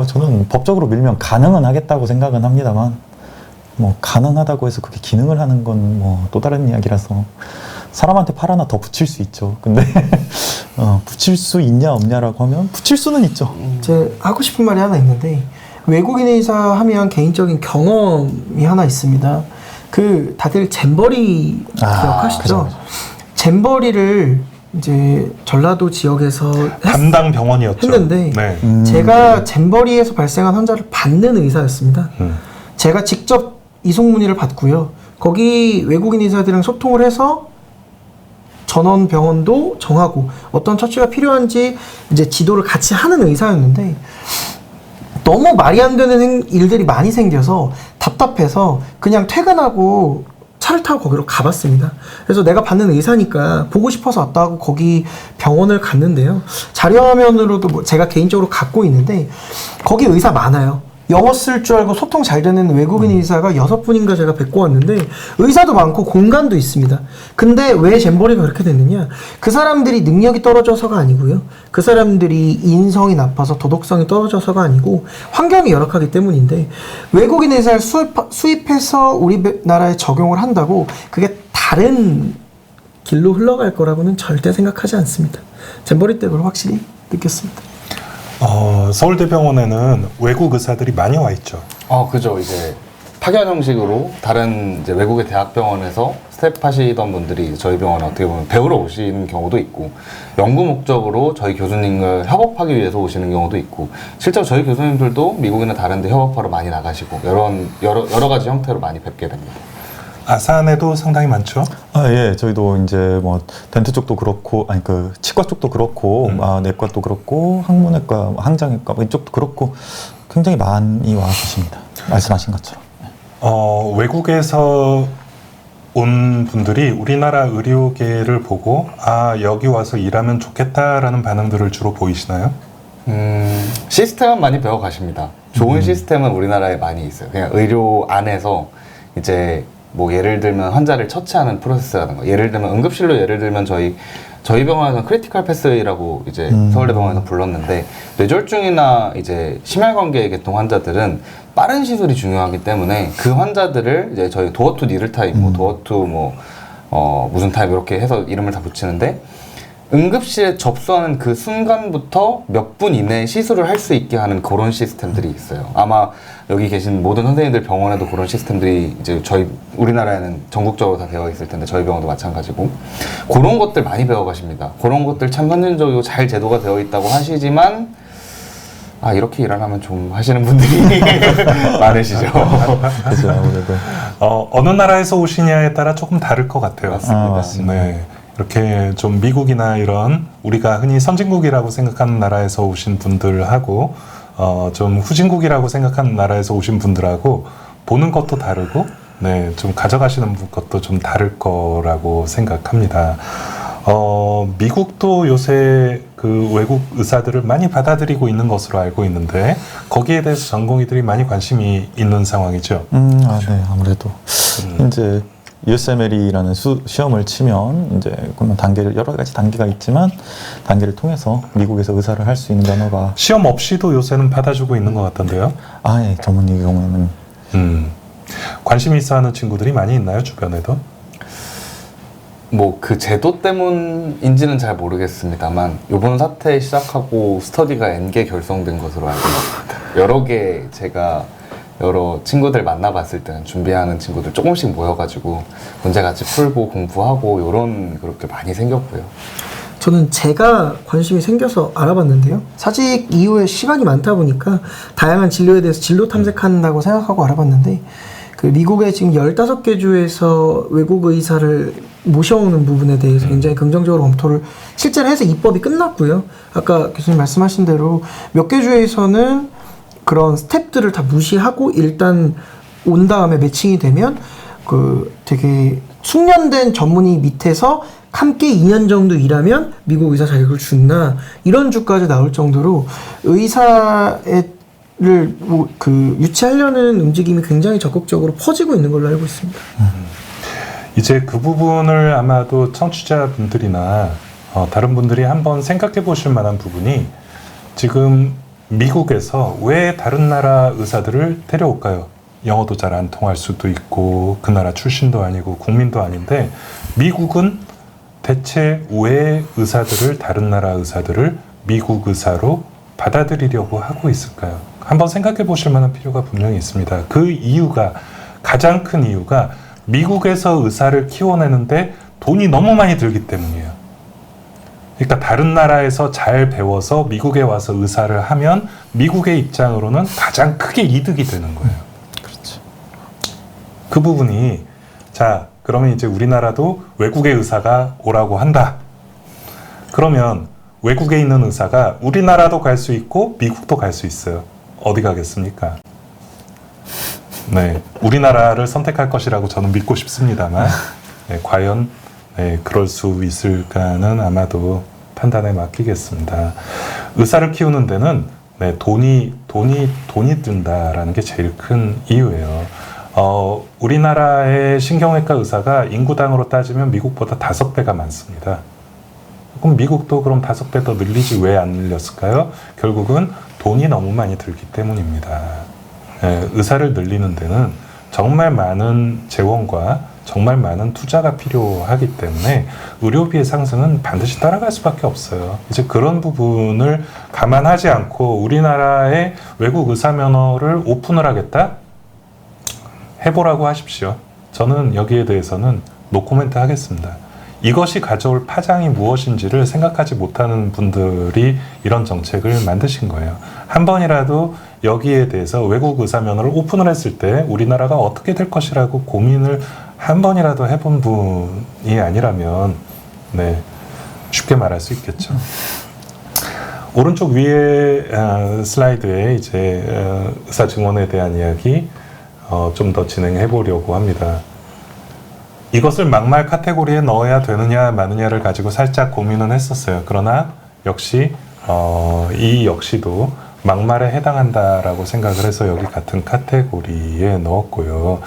저는 법적으로 밀면 가능은 하겠다고 생각은 합니다만 뭐 가능하다고 해서 그게 기능을 하는 건 뭐 또 다른 이야기라서 사람한테 팔 하나 더 붙일 수 있죠. 근데 붙일 수 있냐 없냐라고 하면 붙일 수는 있죠. 제 하고 싶은 말이 하나 있는데 외국인 의사 하면 개인적인 경험이 하나 있습니다. 다들 잼버리 기억하시죠? 그죠. 잼버리를 이제 전라도 지역에서 담당 병원이었죠. 했는데 네. 제가 잼버리에서 발생한 환자를 받는 의사였습니다. 제가 직접 이송 문의를 받고요. 거기 외국인 의사들이랑 소통을 해서 전원 병원도 정하고 어떤 처치가 필요한지 이제 지도를 같이 하는 의사였는데 너무 말이 안 되는 일들이 많이 생겨서 답답해서 그냥 퇴근하고 차를 타고 거기로 가봤습니다. 그래서 내가 받는 의사니까 보고 싶어서 왔다 하고 거기 병원을 갔는데요. 자료화면으로도 뭐 제가 개인적으로 갖고 있는데 거기 의사 많아요. 영어 쓸 줄 알고 소통 잘 되는 외국인 의사가 6분인가 제가 뵙고 왔는데 의사도 많고 공간도 있습니다. 근데 왜 잼버리가 그렇게 됐느냐? 그 사람들이 능력이 떨어져서가 아니고요. 그 사람들이 인성이 나빠서 도덕성이 떨어져서가 아니고 환경이 열악하기 때문인데 외국인 의사를 수입해서 우리나라에 적용을 한다고 그게 다른 길로 흘러갈 거라고는 절대 생각하지 않습니다. 잼버리 때 그걸 확실히 느꼈습니다. 서울대병원에는 외국 의사들이 많이 와 있죠. 그죠. 이제 파견 형식으로 다른 이제 외국의 대학병원에서 스텝 하시던 분들이 저희 병원에 어떻게 보면 배우러 오시는 경우도 있고 연구 목적으로 저희 교수님을 협업하기 위해서 오시는 경우도 있고 실제로 저희 교수님들도 미국이나 다른 데 협업하러 많이 나가시고 여러 가지 형태로 많이 뵙게 됩니다. 아산에도 상당히 많죠. 예, 저희도 이제 뭐 덴트 쪽도 그렇고, 아니 그 치과 쪽도 그렇고, 내과도 그렇고, 항문외과, 항장외과 뭐 이쪽도 그렇고 굉장히 많이 와 계십니다. 말씀하신 것처럼. 외국에서 온 분들이 우리나라 의료계를 보고 여기 와서 일하면 좋겠다라는 반응들을 주로 보이시나요? 시스템은 많이 배워 가십니다. 좋은 시스템은 우리나라에 많이 있어요. 그냥 의료 안에서 이제 뭐 예를 들면 환자를 처치하는 프로세스라든가 예를 들면 응급실로 예를 들면 저희 병원에서는 크리티컬 패스웨이라고 이제 서울대병원에서 불렀는데 뇌졸중이나 이제 심혈관계 계통 환자들은 빠른 시술이 중요하기 때문에 그 환자들을 이제 저희 도어 투 니들 타입, 뭐 도어 투 무슨 타입 이렇게 해서 이름을 다 붙이는데 응급실에 접수하는 그 순간부터 몇 분 이내에 시술을 할 수 있게 하는 그런 시스템들이 있어요. 아마 여기 계신 모든 선생님들 병원에도 그런 시스템들이 이제 우리나라에는 전국적으로 다 되어 있을 텐데 저희 병원도 마찬가지고 그런 것들 많이 배워가십니다. 그런 것들 참 선진적이고 잘 제도가 되어 있다고 하시지만 이렇게 일하면 좀 하시는 분들이 많으시죠. 그죠, 아무래도. 어느 나라에서 오시냐에 따라 조금 다를 것 같아요. 맞습니다. 네. 이렇게 좀 미국이나 이런 우리가 흔히 선진국이라고 생각하는 나라에서 오신 분들하고 좀 후진국이라고 생각하는 나라에서 오신 분들하고 보는 것도 다르고 좀 가져가시는 것도 좀 다를 거라고 생각합니다. 미국도 요새 그 외국 의사들을 많이 받아들이고 있는 것으로 알고 있는데 거기에 대해서 전공의들이 많이 관심이 있는 상황이죠. 네, 아무래도 이제 USMLE라는 시험을 치면 이제 그러면 여러 가지 단계가 있지만 단계를 통해서 미국에서 의사를 할 수 있는 면허가 시험 없이도 요새는 받아주고 있는 것 같던데요. 예, 전문의 경우에는 관심 있어하는 친구들이 많이 있나요, 주변에도? 뭐 그 제도 때문인지는 잘 모르겠습니다만 이번 사태 시작하고 스터디가 N개 결성된 것으로 알고 있습니다. 여러 개 제가 여러 친구들 만나봤을 때는 준비하는 친구들 조금씩 모여가지고 문제 같이 풀고 공부하고 이런 그렇게 많이 생겼고요. 저는 제가 관심이 생겨서 알아봤는데요. 사직 이후에 시간이 많다 보니까 다양한 진료에 대해서 진로 탐색한다고 생각하고 알아봤는데 그 미국의 지금 15개 주에서 외국 의사를 모셔오는 부분에 대해서 굉장히 긍정적으로 검토를 실제로 해서 입법이 끝났고요. 아까 교수님 말씀하신 대로 몇 개 주에서는 그런 스텝들을 다 무시하고 일단 온 다음에 매칭이 되면 그 되게 숙련된 전문의 밑에서 함께 2년 정도 일하면 미국 의사 자격을 준다 이런 주까지 나올 정도로 의사를 유치하려는 움직임이 굉장히 적극적으로 퍼지고 있는 걸로 알고 있습니다. 이제 그 부분을 아마도 청취자분들이나 다른 분들이 한번 생각해 보실 만한 부분이 지금 미국에서 왜 다른 나라 의사들을 데려올까요? 영어도 잘 안 통할 수도 있고 그 나라 출신도 아니고 국민도 아닌데 미국은 대체 왜 다른 나라 의사들을 미국 의사로 받아들이려고 하고 있을까요? 한번 생각해 보실 만한 필요가 분명히 있습니다. 그 이유가, 가장 큰 이유가 미국에서 의사를 키워내는데 돈이 너무 많이 들기 때문이에요. 그러니까 다른 나라에서 잘 배워서 미국에 와서 의사를 하면 미국의 입장으로는 가장 크게 이득이 되는 거예요. 그렇죠. 그 부분이, 자, 그러면 이제 우리나라도 외국의 의사가 오라고 한다. 그러면 외국에 있는 의사가 우리나라도 갈 수 있고 미국도 갈 수 있어요. 어디 가겠습니까? 네, 우리나라를 선택할 것이라고 저는 믿고 싶습니다만, 네, 과연 네, 그럴 수 있을까는 아마도 판단에 맡기겠습니다. 의사를 키우는 데는 네, 돈이 든다라는 게 제일 큰 이유예요. 우리나라의 신경외과 의사가 인구당으로 따지면 미국보다 5배가 많습니다. 그럼 미국도 그럼 5배 더 늘리지 왜 안 늘렸을까요? 결국은 돈이 너무 많이 들기 때문입니다. 네, 의사를 늘리는 데는 정말 많은 재원과 정말 많은 투자가 필요하기 때문에 의료비의 상승은 반드시 따라갈 수밖에 없어요. 이제 그런 부분을 감안하지 않고 우리나라의 외국 의사 면허를 오픈을 하겠다? 해보라고 하십시오. 저는 여기에 대해서는 노코멘트 하겠습니다. 이것이 가져올 파장이 무엇인지를 생각하지 못하는 분들이 이런 정책을 만드신 거예요. 한 번이라도 여기에 대해서 외국 의사 면허를 오픈을 했을 때 우리나라가 어떻게 될 것이라고 고민을 한 번이라도 해본 분이 아니라면 네, 쉽게 말할 수 있겠죠. 오른쪽 위에 슬라이드에 이제 의사 증언에 대한 이야기 좀 더 진행해 보려고 합니다. 이것을 막말 카테고리에 넣어야 되느냐 마느냐를 가지고 살짝 고민은 했었어요. 그러나 역시 이 역시도 막말에 해당한다라고 생각을 해서 여기 같은 카테고리에 넣었고요.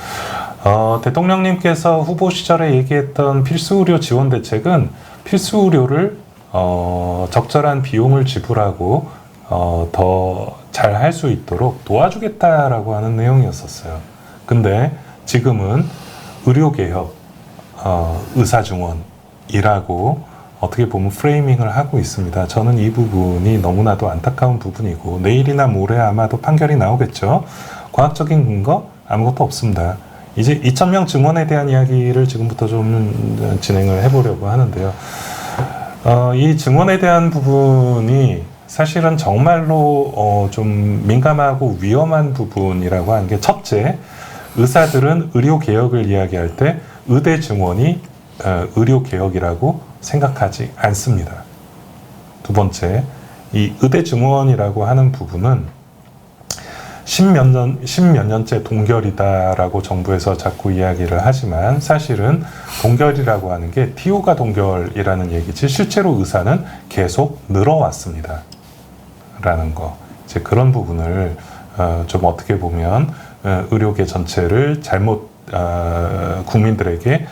대통령님께서 후보 시절에 얘기했던 필수 의료 지원 대책은 필수 의료를 적절한 비용을 지불하고 더 잘 할 수 있도록 도와주겠다라고 하는 내용이었었어요. 근데 지금은 의료개혁, 의사증원이라고 어떻게 보면 프레이밍을 하고 있습니다. 저는 이 부분이 너무나도 안타까운 부분이고 내일이나 모레 아마도 판결이 나오겠죠. 과학적인 근거 아무것도 없습니다. 이제 2,000명 증원에 대한 이야기를 지금부터 좀 진행을 해보려고 하는데요. 이 증원에 대한 부분이 사실은 정말로 좀 민감하고 위험한 부분이라고 하는 게, 첫째, 의사들은 의료개혁을 이야기할 때 의대 증원이 의료개혁이라고 생각하지 않습니다. 두 번째, 이 의대 증원이라고 하는 부분은 십몇 년째 동결이다라고 정부에서 자꾸 이야기를 하지만 사실은 동결이라고 하는 게 TO가 동결이라는 얘기지 실제로 의사는 계속 늘어왔습니다. 라는 거. 이제 그런 부분을 좀 어떻게 보면 의료계 전체를 잘못 국민들에게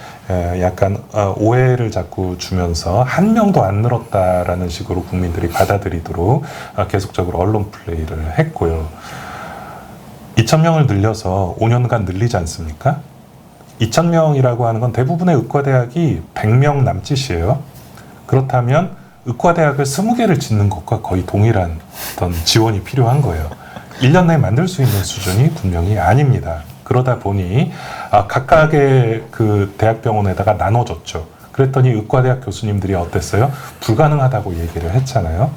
약간 오해를 자꾸 주면서 한 명도 안 늘었다라는 식으로 국민들이 받아들이도록 계속적으로 언론 플레이를 했고요. 2,000명을 늘려서 5년간 늘리지 않습니까? 2,000명이라고 하는 건 대부분의 의과대학이 100명 남짓이에요. 그렇다면 의과대학을 20개를 짓는 것과 거의 동일한 어떤 지원이 필요한 거예요. 1년 내에 만들 수 있는 수준이 분명히 아닙니다. 그러다 보니 각각의 그 대학병원에다가 나눠줬죠. 그랬더니 의과대학 교수님들이 어땠어요? 불가능하다고 얘기를 했잖아요.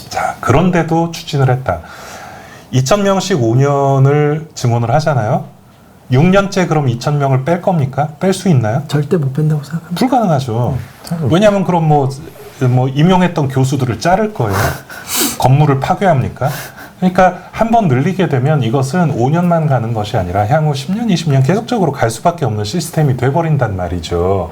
자, 그런데도 추진을 했다. 2,000명씩 5년을 증원을 하잖아요. 6년째 그럼 2,000명을 뺄 겁니까? 뺄 수 있나요? 절대 못 뺀다고 생각합니다. 불가능하죠. 왜냐하면 그럼 뭐 임용했던 교수들을 자를 거예요. 건물을 파괴합니까? 그러니까 한 번 늘리게 되면 이것은 5년만 가는 것이 아니라 향후 10년, 20년 계속적으로 갈 수밖에 없는 시스템이 돼버린단 말이죠.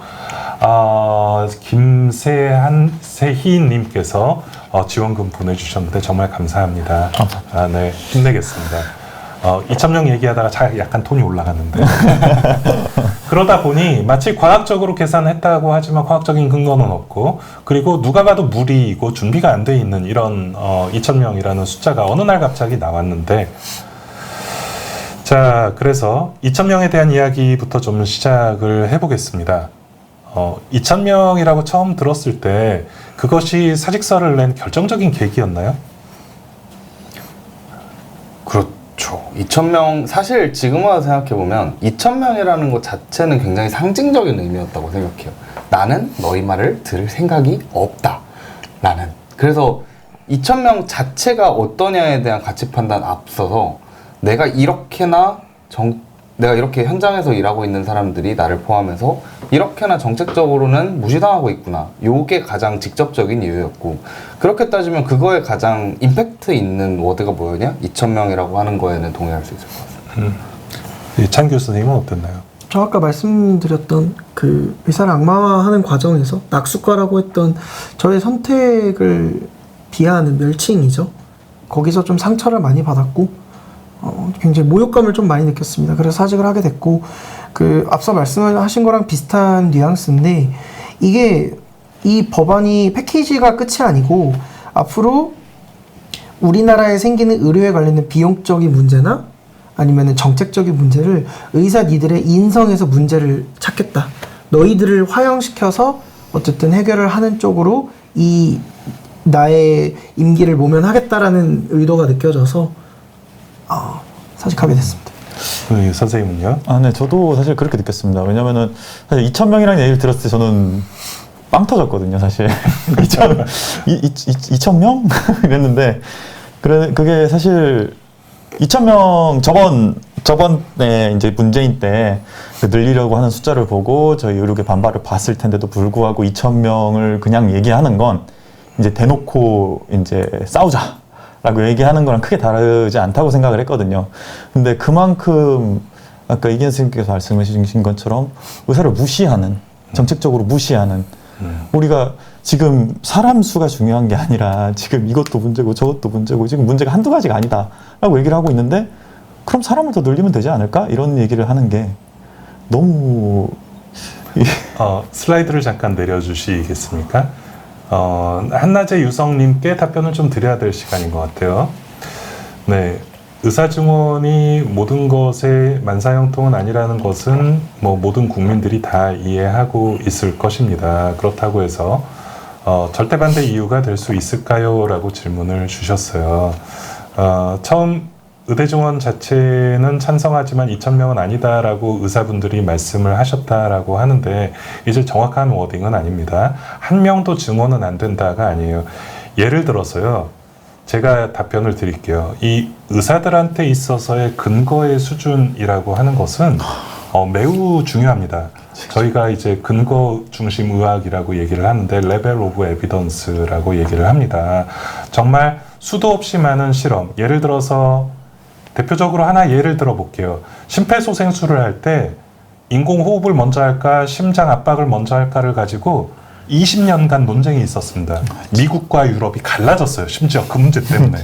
세희님께서 지원금 보내주셨는데 정말 감사합니다. 네, 힘내겠습니다. 2,000명 얘기하다가 약간 톤이 올라갔는데 그러다 보니 마치 과학적으로 계산했다고 하지만 과학적인 근거는 없고, 그리고 누가 봐도 무리이고 준비가 안 돼 있는 이런 2,000명이라는 숫자가 어느 날 갑자기 나왔는데, 자, 그래서 2,000명에 대한 이야기부터 좀 시작을 해보겠습니다. 2,000명이라고 처음 들었을 때 그것이 사직서를 낸 결정적인 계기였나요? 그렇죠. 2,000명 사실 지금 와서 생각해보면 2,000명이라는 것 자체는 굉장히 상징적인 의미였다고 생각해요. 나는 너희 말을 들을 생각이 없다. 라는. 그래서 2,000명 자체가 어떠냐에 대한 가치 판단 앞서서 내가 이렇게 현장에서 일하고 있는 사람들이 나를 포함해서 이렇게나 정책적으로는 무시당하고 있구나. 요게 가장 직접적인 이유였고, 그렇게 따지면 그거에 가장 임팩트 있는 워드가 뭐였냐? 2,000명이라고 하는 거에는 동의할 수 있을 것 같습니다. 이찬 교수님은 어땠나요? 저 아까 말씀드렸던 그 의사를 악마화하는 과정에서 낙수과라고 했던 저의 선택을 비하하는 멸칭이죠. 거기서 좀 상처를 많이 받았고 굉장히 모욕감을 좀 많이 느꼈습니다. 그래서 사직을 하게 됐고, 그 앞서 말씀하신 거랑 비슷한 뉘앙스인데, 이게 이 법안이 패키지가 끝이 아니고 앞으로 우리나라에 생기는 의료에 관련된 비용적인 문제나 아니면 정책적인 문제를 의사 니들의 인성에서 문제를 찾겠다. 너희들을 화형시켜서 어쨌든 해결을 하는 쪽으로 이 나의 임기를 모면하겠다라는 의도가 느껴져서 사직하게 됐습니다. 선생님은요? 네, 저도 사실 그렇게 느꼈습니다. 왜냐면은 사실 2,000명이라는 얘기를 들었을 때 저는 빵 터졌거든요, 사실. 2,000명? 이랬는데, 그게 사실 2,000명 저번에 이제 문재인 때 늘리려고 하는 숫자를 보고 저희 의료계 반발을 봤을 텐데도 불구하고 2,000명을 그냥 얘기하는 건 이제 대놓고 이제 싸우자라고 얘기하는 거랑 크게 다르지 않다고 생각을 했거든요. 근데 그만큼 아까 이기현 선생님께서 말씀해 주신 것처럼 의사를 무시하는, 정책적으로 무시하는, 우리가 지금 사람 수가 중요한 게 아니라 지금 이것도 문제고 저것도 문제고 지금 문제가 한두 가지가 아니다 라고 얘기를 하고 있는데, 그럼 사람을 더 늘리면 되지 않을까? 이런 얘기를 하는 게 너무 슬라이드를 잠깐 내려주시겠습니까? 한낮의 유성님께 답변을 좀 드려야 될 시간인 것 같아요. 네, 의사 증언이 모든 것의 만사형통은 아니라는 것은 뭐 모든 국민들이 다 이해하고 있을 것입니다. 그렇다고 해서 절대 반대 이유가 될 수 있을까요? 라고 질문을 주셨어요. 처음 의대 증원 자체는 찬성하지만 2,000명은 아니다라고 의사분들이 말씀을 하셨다라고 하는데, 이제 정확한 워딩은 아닙니다. 한 명도 증원은 안 된다가 아니에요. 예를 들어서요, 제가 답변을 드릴게요. 이 의사들한테 있어서의 근거의 수준이라고 하는 것은 매우 중요합니다. 저희가 이제 근거 중심 의학이라고 얘기를 하는데 레벨 오브 에비던스라고 얘기를 합니다. 정말 수도 없이 많은 실험, 예를 들어서 대표적으로 하나 예를 들어 볼게요. 심폐소생술을 할 때 인공호흡을 먼저 할까 심장 압박을 먼저 할까를 가지고 20년간 논쟁이 있었습니다. 미국과 유럽이 갈라졌어요. 심지어 그 문제 때문에.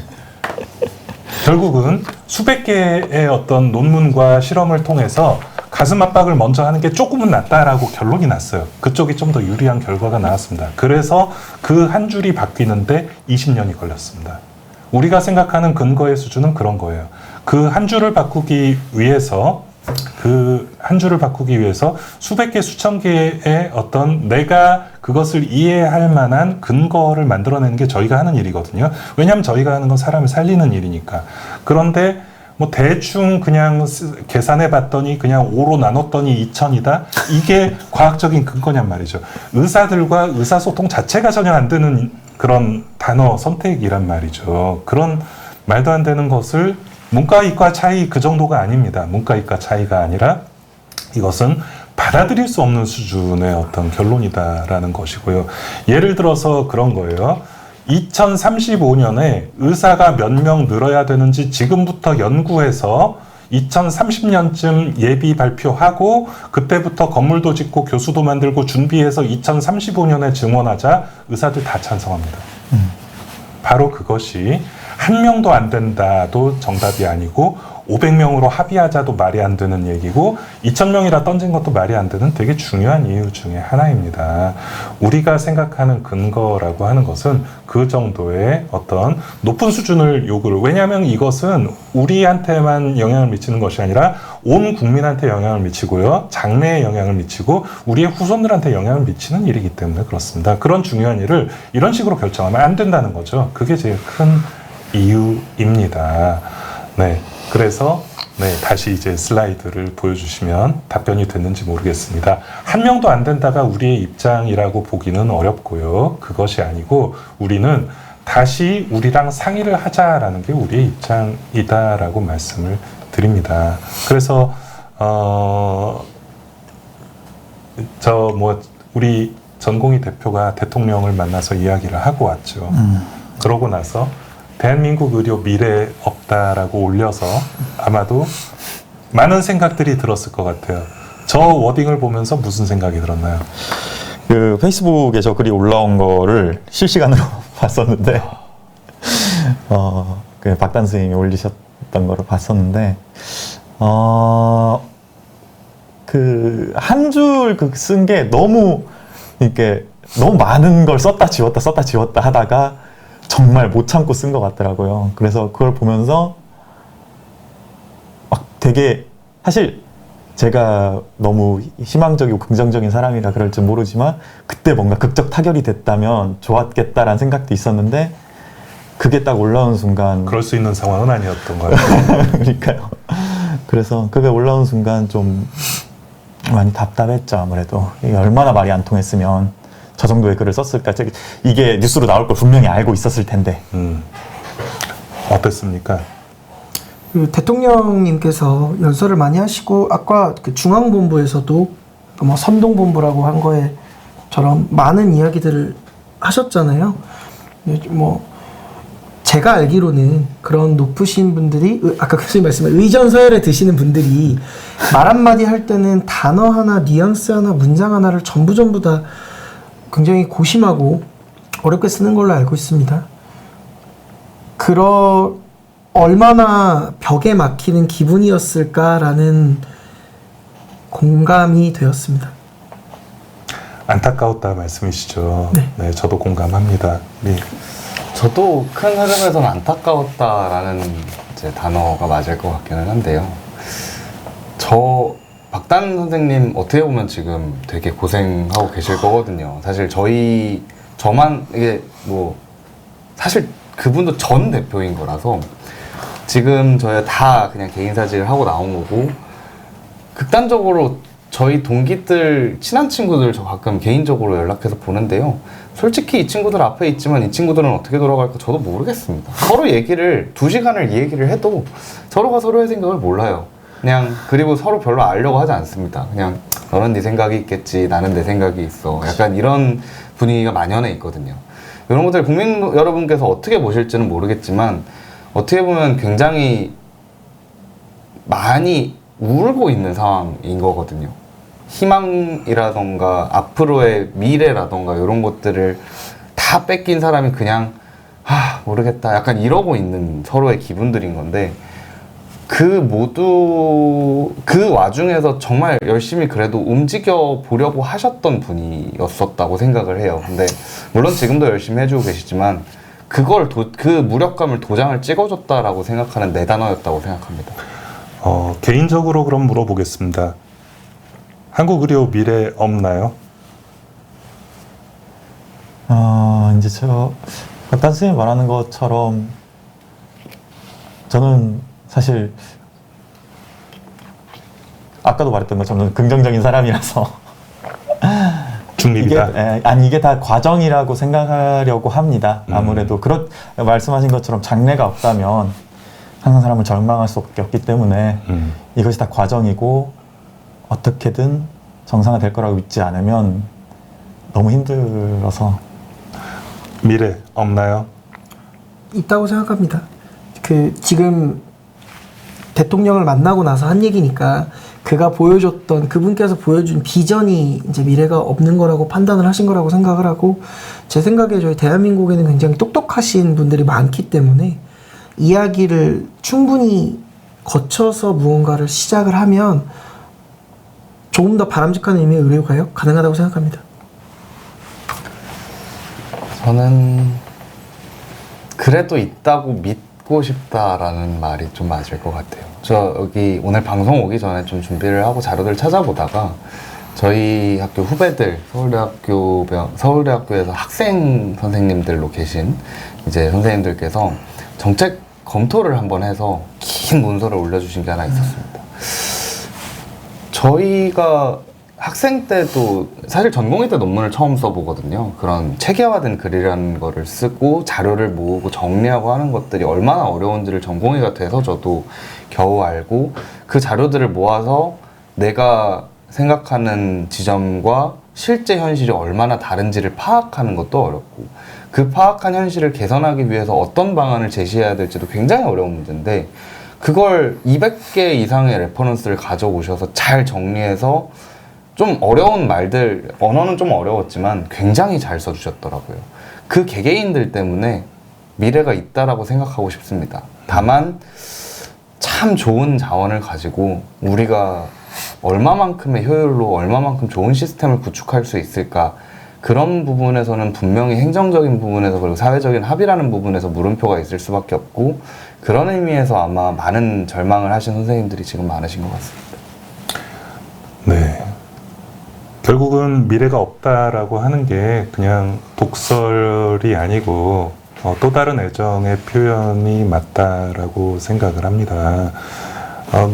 결국은 수백 개의 어떤 논문과 실험을 통해서 가슴 압박을 먼저 하는 게 조금은 낫다라고 결론이 났어요. 그쪽이 좀 더 유리한 결과가 나왔습니다. 그래서 그 한 줄이 바뀌는데 20년이 걸렸습니다. 우리가 생각하는 근거의 수준은 그런 거예요. 그 한 줄을 바꾸기 위해서 수백 개, 수천 개의 어떤 내가 그것을 이해할 만한 근거를 만들어내는 게 저희가 하는 일이거든요. 왜냐하면 저희가 하는 건 사람을 살리는 일이니까. 그런데 뭐 대충 그냥 계산해 봤더니 그냥 5로 나눴더니 2,000이다? 이게 과학적인 근거냔 말이죠. 의사들과 의사소통 자체가 전혀 안 되는 그런 단어 선택이란 말이죠. 그런 말도 안 되는 것을 문과 이과 차이 그 정도가 아닙니다. 문과 이과 차이가 아니라 이것은 받아들일 수 없는 수준의 어떤 결론이다라는 것이고요. 예를 들어서 그런 거예요. 2035년에 의사가 몇 명 늘어야 되는지 지금부터 연구해서 2030년쯤 예비 발표하고 그때부터 건물도 짓고 교수도 만들고 준비해서 2035년에 증원하자. 의사들 다 찬성합니다. 바로 그것이 한 명도 안 된다도 정답이 아니고 500명으로 합의하자도 말이 안 되는 얘기고 2,000명이라 던진 것도 말이 안 되는 되게 중요한 이유 중에 하나입니다. 우리가 생각하는 근거라고 하는 것은 그 정도의 어떤 높은 수준을 요구를, 왜냐하면 이것은 우리한테만 영향을 미치는 것이 아니라 온 국민한테 영향을 미치고요, 장래에 영향을 미치고 우리의 후손들한테 영향을 미치는 일이기 때문에 그렇습니다. 그런 중요한 일을 이런 식으로 결정하면 안 된다는 거죠. 그게 제일 큰 이유입니다. 네, 그래서 네, 다시 이제 슬라이드를 보여주시면 답변이 됐는지 모르겠습니다. 한 명도 안 된다가 우리의 입장이라고 보기는 어렵고요. 그것이 아니고 우리는 다시 우리랑 상의를 하자라는 게 우리의 입장이다라고 말씀을 드립니다. 그래서 우리 전공희 대표가 대통령을 만나서 이야기를 하고 왔죠. 그러고 나서 대한민국 의료 미래 없다라고 올려서 아마도 많은 생각들이 들었을 것 같아요. 저 워딩을 보면서 무슨 생각이 들었나요? 그 페이스북에 저 글이 올라온 거를 실시간으로 봤었는데 그 박단 선생님이 올리셨던 거를 봤었는데 그 한 줄 쓴 게 너무 이렇게 너무 많은 걸 썼다 지웠다 하다가 정말 못 참고 쓴 것 같더라고요. 그래서 그걸 보면서 막 되게 사실 제가 너무 희망적이고 긍정적인 사람이라 그럴지 모르지만 그때 뭔가 극적 타결이 됐다면 좋았겠다라는 생각도 있었는데 그게 딱 올라온 순간 그럴 수 있는 상황은 아니었던 것 같아요. 그러니까요. 그래서 그게 올라온 순간 좀 많이 답답했죠. 아무래도 이게 얼마나 말이 안 통했으면 저 정도의 글을 썼을까. 이게 뉴스로 나올 걸 분명히 알고 있었을 텐데. 어땠습니까? 그 대통령님께서 연설을 많이 하시고 아까 그 중앙본부에서도 뭐 선동본부라고 한 거에처럼 많은 이야기들을 하셨잖아요. 뭐 제가 알기로는 그런 높으신 분들이 아까 교수님 말씀한 의전 서열에 드시는 분들이 말 한마디 할 때는 단어 하나, 뉘앙스 하나, 문장 하나를 전부 다 굉장히 고심하고 어렵게 쓰는 걸로 알고 있습니다. 얼마나 벽에 막히는 기분이었을까라는 공감이 되었습니다. 안타까웠다 말씀이시죠. 네. 네, 저도 공감합니다. 네. 저도 큰 흐름에서는 안타까웠다라는 이제 단어가 맞을 것 같기는 한데요. 박단 선생님 어떻게 보면 지금 되게 고생하고 계실 거거든요. 사실 저만 이게 뭐 사실 그분도 전 대표인 거라서 지금 저희 다 그냥 개인 사직을 하고 나온 거고 극단적으로 저희 동기들 친한 친구들 저 가끔 개인적으로 연락해서 보는데요. 솔직히 이 친구들 앞에 있지만 이 친구들은 어떻게 돌아갈까 저도 모르겠습니다. 서로 얘기를 2시간을 이 얘기를 해도 서로가 서로의 생각을 몰라요. 그냥 그리고 서로 별로 알려고 하지 않습니다. 그냥 너는 네 생각이 있겠지 나는 내 생각이 있어. 약간 이런 분위기가 만연해 있거든요. 이런 것들 국민 여러분께서 어떻게 보실지는 모르겠지만 어떻게 보면 굉장히 많이 울고 있는 상황인 거거든요. 희망이라던가 앞으로의 미래라던가 이런 것들을 다 뺏긴 사람이 그냥 모르겠다 약간 이러고 있는 서로의 기분들인 건데 그 와중에서 정말 열심히 그래도 움직여 보려고 하셨던 분이었었다고 생각을 해요. 근데 물론 지금도 열심히 해주고 계시지만 그 무력감을 도장을 찍어줬다라고 생각하는 네 단어였다고 생각합니다. 개인적으로 그럼 물어보겠습니다. 한국 의료 미래 없나요? 이제 박단 선생님이 말하는 것처럼 저는 사실 아까도 말했던 것처럼 긍정적인 사람이라서 중립이다. 이게 다 과정이라고 생각하려고 합니다. 아무래도 말씀하신 것처럼 장래가 없다면 항상 사람을 절망할 수밖에 없기 때문에 이것이 다 과정이고 어떻게든 정상화 될 거라고 믿지 않으면 너무 힘들어서. 미래 없나요? 있다고 생각합니다. 지금 대통령을 만나고 나서 한 얘기니까 그분께서 보여준 비전이 이제 미래가 없는 거라고 판단을 하신 거라고 생각을 하고 제 생각에 저희 대한민국에는 굉장히 똑똑하신 분들이 많기 때문에 이야기를 충분히 거쳐서 무언가를 시작을 하면 조금 더 바람직한 의미의 의료가요? 가능하다고 생각합니다. 저는 그래도 있다고 믿고 싶다라는 말이 좀 맞을 것 같아요. 저 여기 오늘 방송 오기 전에 좀 준비를 하고 자료들 찾아보다가 저희 학교 후배들 서울대학교에서 학생 선생님들로 계신 이제 선생님들께서 정책 검토를 한번 해서 긴 문서를 올려주신 게 하나 있었습니다. 저희가 학생 때도 사실 전공의 때 논문을 처음 써보거든요. 그런 체계화된 글이라는 거를 쓰고 자료를 모으고 정리하고 하는 것들이 얼마나 어려운지를 전공의가 돼서 저도 겨우 알고, 그 자료들을 모아서 내가 생각하는 지점과 실제 현실이 얼마나 다른지를 파악하는 것도 어렵고, 그 파악한 현실을 개선하기 위해서 어떤 방안을 제시해야 될지도 굉장히 어려운 문제인데, 그걸 200개 이상의 레퍼런스를 가져오셔서 잘 정리해서 좀 어려운 말들, 언어는 좀 어려웠지만 굉장히 잘 써주셨더라고요. 그 개개인들 때문에 미래가 있다라고 생각하고 싶습니다. 다만 참 좋은 자원을 가지고 우리가 얼마만큼의 효율로 얼마만큼 좋은 시스템을 구축할 수 있을까, 그런 부분에서는 분명히 행정적인 부분에서 그리고 사회적인 합의라는 부분에서 물음표가 있을 수밖에 없고, 그런 의미에서 아마 많은 절망을 하신 선생님들이 지금 많으신 것 같습니다. 네. 결국은 미래가 없다라고 하는 게 그냥 독설이 아니고 또 다른 애정의 표현이 맞다라고 생각을 합니다.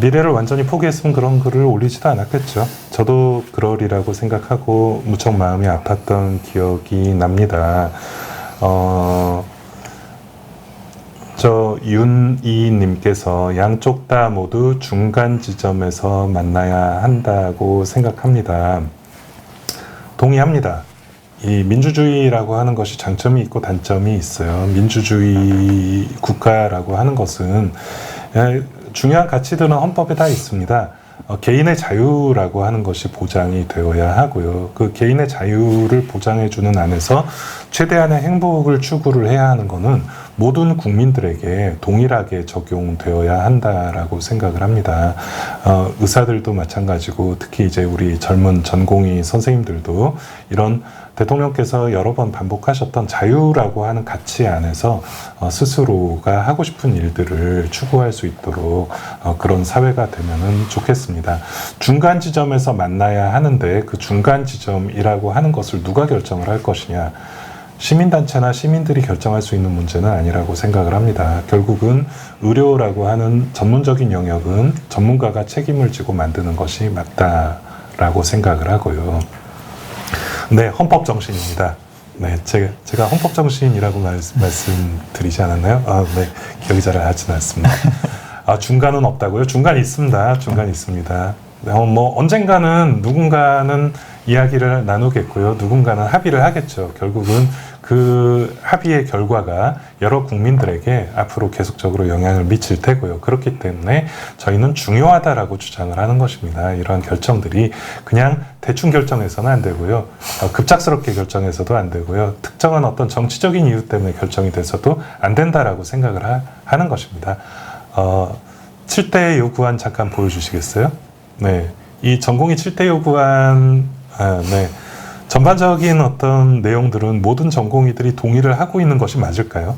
미래를 완전히 포기했으면 그런 글을 올리지도 않았겠죠. 저도 그러리라고 생각하고 무척 마음이 아팠던 기억이 납니다. 저 윤이님께서 양쪽 다 모두 중간 지점에서 만나야 한다고 생각합니다. 동의합니다. 이 민주주의라고 하는 것이 장점이 있고 단점이 있어요. 민주주의 국가라고 하는 것은 중요한 가치들은 헌법에 다 있습니다. 개인의 자유라고 하는 것이 보장이 되어야 하고요. 그 개인의 자유를 보장해주는 안에서 최대한의 행복을 추구를 해야 하는 것은 모든 국민들에게 동일하게 적용되어야 한다라고 생각을 합니다. 의사들도 마찬가지고 특히 이제 우리 젊은 전공의 선생님들도 이런 대통령께서 여러 번 반복하셨던 자유라고 하는 가치 안에서 스스로가 하고 싶은 일들을 추구할 수 있도록 그런 사회가 되면은 좋겠습니다. 중간 지점에서 만나야 하는데 그 중간 지점이라고 하는 것을 누가 결정을 할 것이냐? 시민단체나 시민들이 결정할 수 있는 문제는 아니라고 생각을 합니다. 결국은 의료라고 하는 전문적인 영역은 전문가가 책임을 지고 만드는 것이 맞다라고 생각을 하고요. 네, 헌법 정신입니다. 네, 제가 헌법 정신이라고 말씀드리지 않았나요? 네, 기억이 잘 나지는 않습니다. 중간은 없다고요? 중간 있습니다. 중간 있습니다. 언젠가는 누군가는 이야기를 나누겠고요. 누군가는 합의를 하겠죠. 결국은 그 합의의 결과가 여러 국민들에게 앞으로 계속적으로 영향을 미칠 테고요. 그렇기 때문에 저희는 중요하다라고 주장을 하는 것입니다. 이러한 결정들이 그냥 대충 결정해서는 안 되고요. 급작스럽게 결정해서도 안 되고요. 특정한 어떤 정치적인 이유 때문에 결정이 돼서도 안 된다라고 생각을 하는 것입니다. 7대 요구안 잠깐 보여주시겠어요? 네. 이 전공의 7대 요구안, 네. 전반적인 어떤 내용들은 모든 전공의들이 동의를 하고 있는 것이 맞을까요?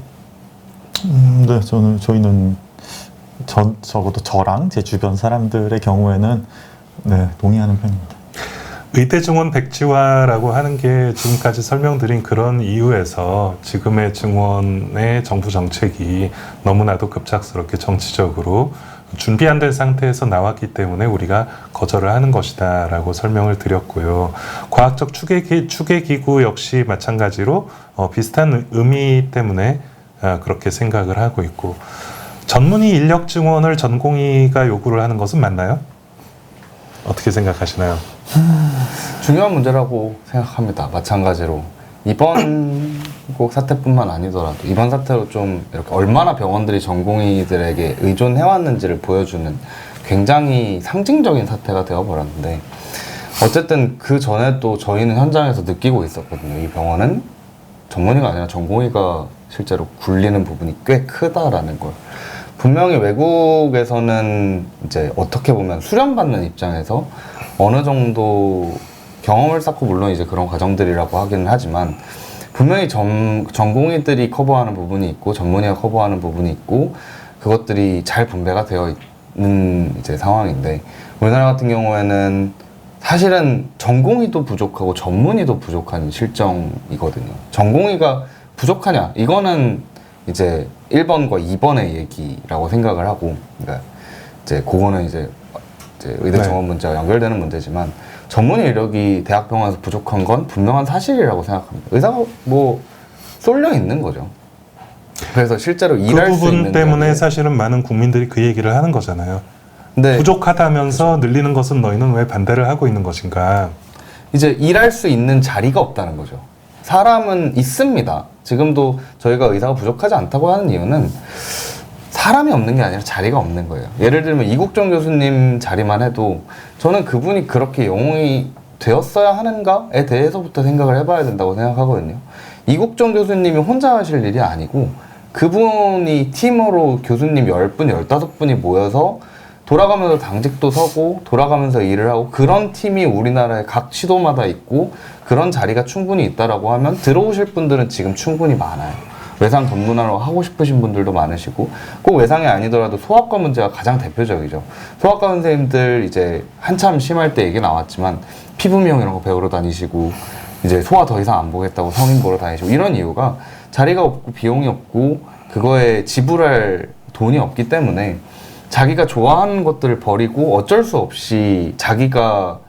네, 저희는 적어도 저랑 제 주변 사람들의 경우에는 네, 동의하는 편입니다. 의대 증원 백지화라고 하는 게 지금까지 설명드린 그런 이유에서 지금의 증원의 정부 정책이 너무나도 급작스럽게 정치적으로 준비 안 된 상태에서 나왔기 때문에 우리가 거절을 하는 것이다 라고 설명을 드렸고요. 과학적 추계기구 역시 마찬가지로 비슷한 의미 때문에 그렇게 생각을 하고 있고, 전문의 인력 증원을 전공의가 요구를 하는 것은 맞나요? 어떻게 생각하시나요? 중요한 문제라고 생각합니다. 마찬가지로 이번 꼭 사태뿐만 아니더라도 이번 사태로 좀 이렇게 얼마나 병원들이 전공의들에게 의존해왔는지를 보여주는 굉장히 상징적인 사태가 되어버렸는데, 어쨌든 그 전에 또 저희는 현장에서 느끼고 있었거든요. 이 병원은 전문의가 아니라 전공의가 실제로 굴리는 부분이 꽤 크다라는 걸. 분명히 외국에서는 이제 어떻게 보면 수련받는 입장에서 어느 정도 경험을 쌓고, 물론 이제 그런 과정들이라고 하기는 하지만 분명히 전공의들이 커버하는 부분이 있고 전문의가 커버하는 부분이 있고 그것들이 잘 분배가 되어 있는 이제 상황인데, 우리나라 같은 경우에는 사실은 전공의도 부족하고 전문의도 부족한 실정이거든요. 전공의가 부족하냐? 이거는 이제 1번과 2번의 얘기라고 생각을 하고, 그러니까 이제 그거는 이제 의대 네. 정원 문제와 연결되는 문제지만 전문 인력이 대학병원에서 부족한 건 분명한 사실이라고 생각합니다. 의사가 뭐 쏠려 있는 거죠. 그래서 실제로 그 일할 수 부분 있는 때문에 자리에- 사실은 많은 국민들이 그 얘기를 하는 거잖아요. 근데 부족하다면서 늘리는 것은 너희는 왜 반대를 하고 있는 것인가? 이제 일할 수 있는 자리가 없다는 거죠. 사람은 있습니다. 지금도 저희가 의사가 부족하지 않다고 하는 이유는 사람이 없는 게 아니라 자리가 없는 거예요. 예를 들면 이국종 교수님 자리만 해도 저는 그분이 그렇게 영웅이 되었어야 하는가에 대해서부터 생각을 해봐야 된다고 생각하거든요. 이국종 교수님이 혼자 하실 일이 아니고 그분이 팀으로 교수님 10분, 15분이 모여서 돌아가면서 당직도 서고 돌아가면서 일을 하고 그런 팀이 우리나라의 각 시도마다 있고 그런 자리가 충분히 있다라고 하면 들어오실 분들은 지금 충분히 많아요. 외상 전문화로 하고 싶으신 분들도 많으시고 꼭 외상이 아니더라도 소아과 문제가 가장 대표적이죠. 소아과 선생님들 이제 한참 심할 때 얘기 나왔지만 피부 미용 이런 거 배우러 다니시고 이제 소아 더 이상 안 보겠다고 성인 보러 다니시고 이런 이유가 자리가 없고 비용이 없고 그거에 지불할 돈이 없기 때문에 자기가 좋아하는 것들을 버리고 어쩔 수 없이 자기가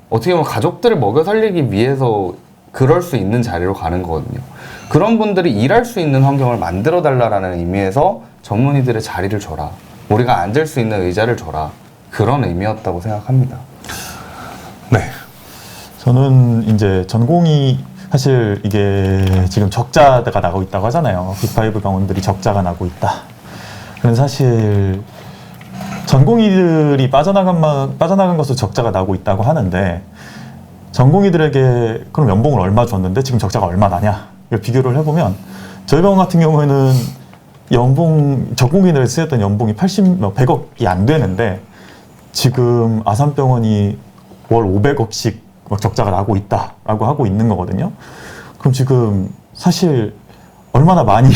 어떻게 보면 가족들을 먹여 살리기 위해서 그럴 수 있는 자리로 가는 거거든요. 그런 분들이 일할 수 있는 환경을 만들어 달라라는 의미에서 전문의들의 자리를 줘라. 우리가 앉을 수 있는 의자를 줘라. 그런 의미였다고 생각합니다. 네. 저는 이제 전공이 사실 이게 지금 적자가 나고 있다고 하잖아요. 빅5 병원들이 적자가 나고 있다. 그건 사실 전공의들이 빠져나간 것으로 적자가 나고 있다고 하는데 전공의들에게 그럼 연봉을 얼마 줬는데 지금 적자가 얼마 나냐? 이걸 비교를 해보면 저희 병원 같은 경우에는 전공의들 쓰였던 연봉이 100억이 안 되는데 지금 아산병원이 월 500억씩 막 적자가 나고 있다라고 하고 있는 거거든요. 그럼 지금 사실 얼마나 많은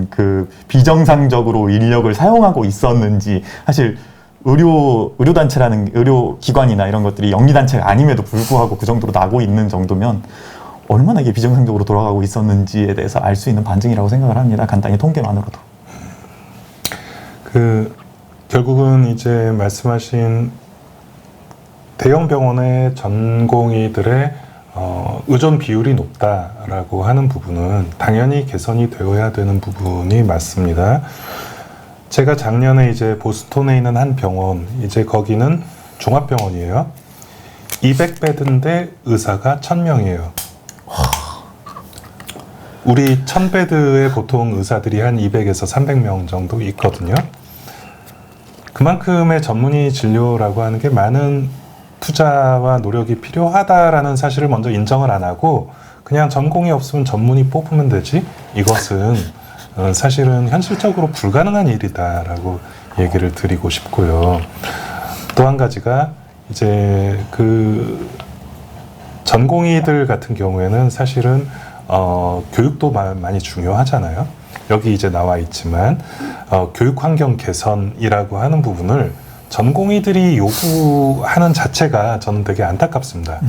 그 비정상적으로 인력을 사용하고 있었는지 사실 의료기관이나 이런 것들이 영리단체가 아님에도 불구하고 그 정도로 나고 있는 정도면 얼마나 이게 비정상적으로 돌아가고 있었는지에 대해서 알 수 있는 반증이라고 생각을 합니다. 간단히 통계만으로도. 결국은 이제 말씀하신 대형 병원의 전공의들의 의존 비율이 높다라고 하는 부분은 당연히 개선이 되어야 되는 부분이 맞습니다. 제가 작년에 이제 보스턴에 있는 한 병원, 이제 거기는 종합병원이에요. 200베드인데 의사가 1000명이에요. 우리 1000베드에 보통 의사들이 한 200에서 300명 정도 있거든요. 그만큼의 전문의 진료라고 하는 게 많은 투자와 노력이 필요하다라는 사실을 먼저 인정을 안 하고 그냥 전공이 없으면 전문의 뽑으면 되지, 이것은 사실은 현실적으로 불가능한 일이다라고 얘기를 드리고 싶고요. 또 한 가지가 이제 그 전공의들 같은 경우에는 사실은 교육도 많이 중요하잖아요. 여기 이제 나와 있지만 교육 환경 개선이라고 하는 부분을 전공의들이 요구하는 자체가 저는 되게 안타깝습니다.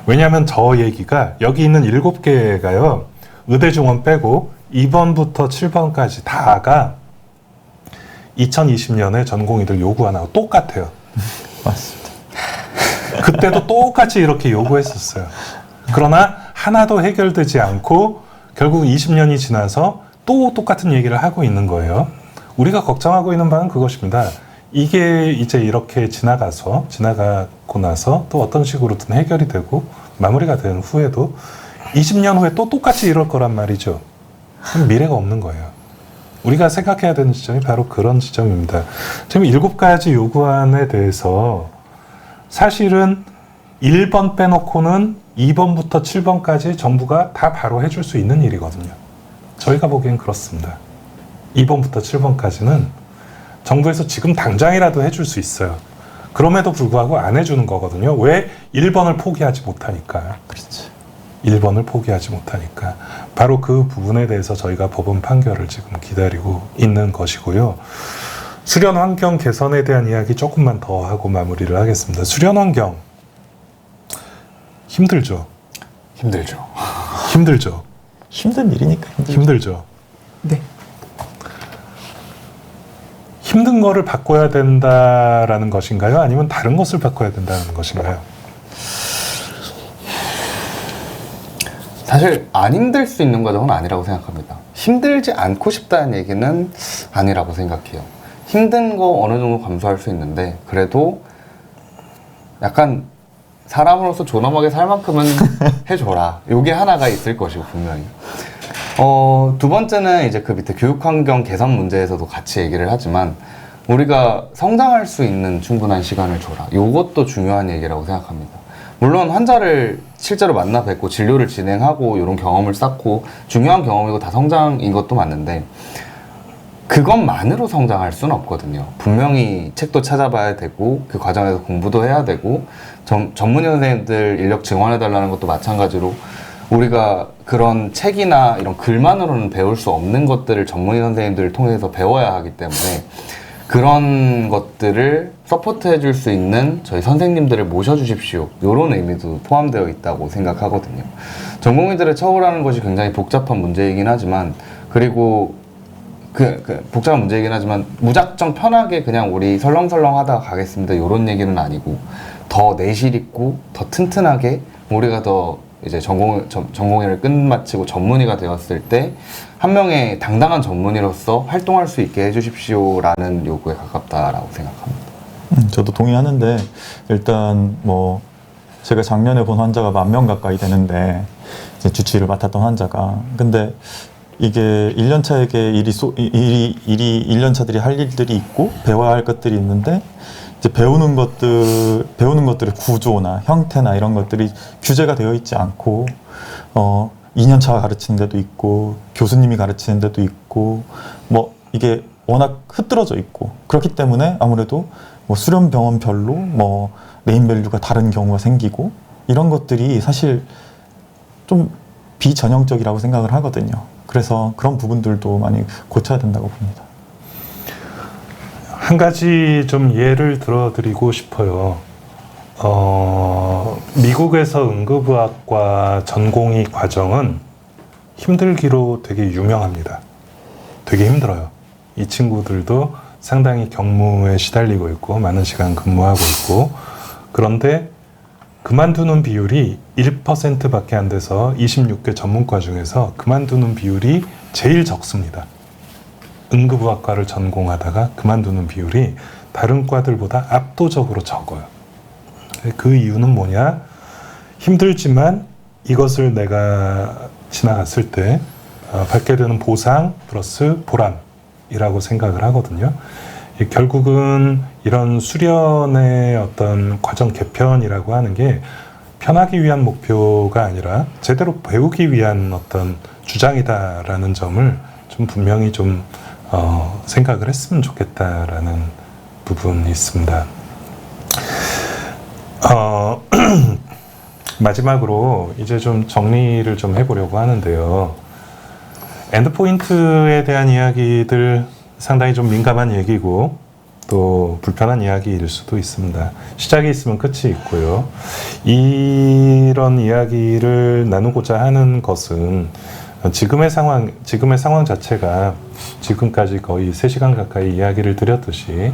왜냐하면 저 얘기가 여기 있는 7개가요. 의대중원 빼고 2번부터 7번까지 다가 2020년에 전공의들 요구 하나하고 똑같아요. 맞습니다. 그때도 똑같이 이렇게 요구했었어요. 그러나 하나도 해결되지 않고 결국 20년이 지나서 또 똑같은 얘기를 하고 있는 거예요. 우리가 걱정하고 있는 바는 그것입니다. 이게 이제 이렇게 지나가고 나서 또 어떤 식으로든 해결이 되고 마무리가 된 후에도 20년 후에 또 똑같이 이럴 거란 말이죠. 그럼 미래가 없는 거예요. 우리가 생각해야 되는 지점이 바로 그런 지점입니다. 지금 7가지 요구안에 대해서 사실은 1번 빼놓고는 2번부터 7번까지 정부가 다 바로 해줄 수 있는 일이거든요. 저희가 보기엔 그렇습니다. 2번부터 7번까지는 정부에서 지금 당장이라도 해줄 수 있어요. 그럼에도 불구하고 안 해주는 거거든요. 왜? 1번을 포기하지 못하니까. 그렇지. 1번을 포기하지 못하니까. 바로 그 부분에 대해서 저희가 법원 판결을 지금 기다리고 있는 것이고요. 수련 환경 개선에 대한 이야기 조금만 더 하고 마무리를 하겠습니다. 수련 환경 힘들죠. 힘들죠. 힘들죠. 힘든 일이니까 힘들죠. 네. 힘든 거를 바꿔야 된다라는 것인가요? 아니면 다른 것을 바꿔야 된다는 것인가요? 사실 안 힘들 수 있는 과정은 아니라고 생각합니다. 힘들지 않고 싶다는 얘기는 아니라고 생각해요. 힘든 거 어느 정도 감수할 수 있는데 그래도 약간 사람으로서 존엄하게 살 만큼은 해줘라. 요게 하나가 있을 것이고 분명히. 두 번째는 이제 그 밑에 교육환경 개선 문제에서도 같이 얘기를 하지만 우리가 성장할 수 있는 충분한 시간을 줘라. 요것도 중요한 얘기라고 생각합니다. 물론 환자를 실제로 만나 뵙고 진료를 진행하고 이런 경험을 쌓고 중요한 경험이고 다 성장인 것도 맞는데 그것만으로 성장할 수는 없거든요. 분명히 책도 찾아봐야 되고 그 과정에서 공부도 해야 되고 전문의 선생님들 인력 증원해달라는 것도 마찬가지로 우리가 그런 책이나 이런 글만으로는 배울 수 없는 것들을 전문의 선생님들을 통해서 배워야 하기 때문에 그런 것들을 서포트해 줄 수 있는 저희 선생님들을 모셔주십시오. 이런 의미도 포함되어 있다고 생각하거든요. 전공의들의 처우라는 것이 굉장히 복잡한 문제이긴 하지만 그리고 복잡한 문제이긴 하지만 무작정 편하게 그냥 우리 설렁설렁 하다가 가겠습니다. 이런 얘기는 아니고 더 내실 있고 더 튼튼하게 우리가 더 이제 전공의를 끝마치고 전문의가 되었을 때 한 명의 당당한 전문의로서 활동할 수 있게 해주십시오라는 요구에 가깝다라고 생각합니다. 저도 동의하는데 일단 뭐 제가 작년에 본 환자가 10,000명 가까이 되는데 이제 주치의를 맡았던 환자가 근데 이게 1년차에게 일이 1년차들이 할 일들이 있고 배워야 할 것들이 있는데 이제 배우는 것들의 구조나 형태나 이런 것들이 규제가 되어 있지 않고 2년차가 가르치는 데도 있고 교수님이 가르치는 데도 있고 뭐 이게 워낙 흐트러져 있고 그렇기 때문에 아무래도 뭐 수련 병원별로 뭐 네임밸류가 다른 경우가 생기고 이런 것들이 사실 좀 비전형적이라고 생각을 하거든요. 그래서 그런 부분들도 많이 고쳐야 된다고 봅니다. 한 가지 좀 예를 들어드리고 싶어요. 미국에서 응급의학과 전공의 과정은 힘들기로 되게 유명합니다. 되게 힘들어요. 이 친구들도 상당히 경무에 시달리고 있고 많은 시간 근무하고 있고 그런데 그만두는 비율이 1%밖에 안 돼서 26개 전문과 중에서 그만두는 비율이 제일 적습니다. 응급의학과를 전공하다가 그만두는 비율이 다른 과들보다 압도적으로 적어요. 그 이유는 뭐냐? 힘들지만 이것을 내가 지나갔을 때 받게 되는 보상 플러스 보람이라고 생각을 하거든요. 결국은 이런 수련의 어떤 과정 개편이라고 하는 게 편하기 위한 목표가 아니라 제대로 배우기 위한 어떤 주장이다라는 점을 좀 분명히 좀 생각을 했으면 좋겠다라는 부분이 있습니다. 마지막으로 이제 좀 정리를 좀 해보려고 하는데요. 엔드포인트에 대한 이야기들 상당히 좀 민감한 얘기고 또 불편한 이야기일 수도 있습니다. 시작이 있으면 끝이 있고요. 이런 이야기를 나누고자 하는 것은 지금의 상황 자체가 지금까지 거의 3시간 가까이 이야기를 드렸듯이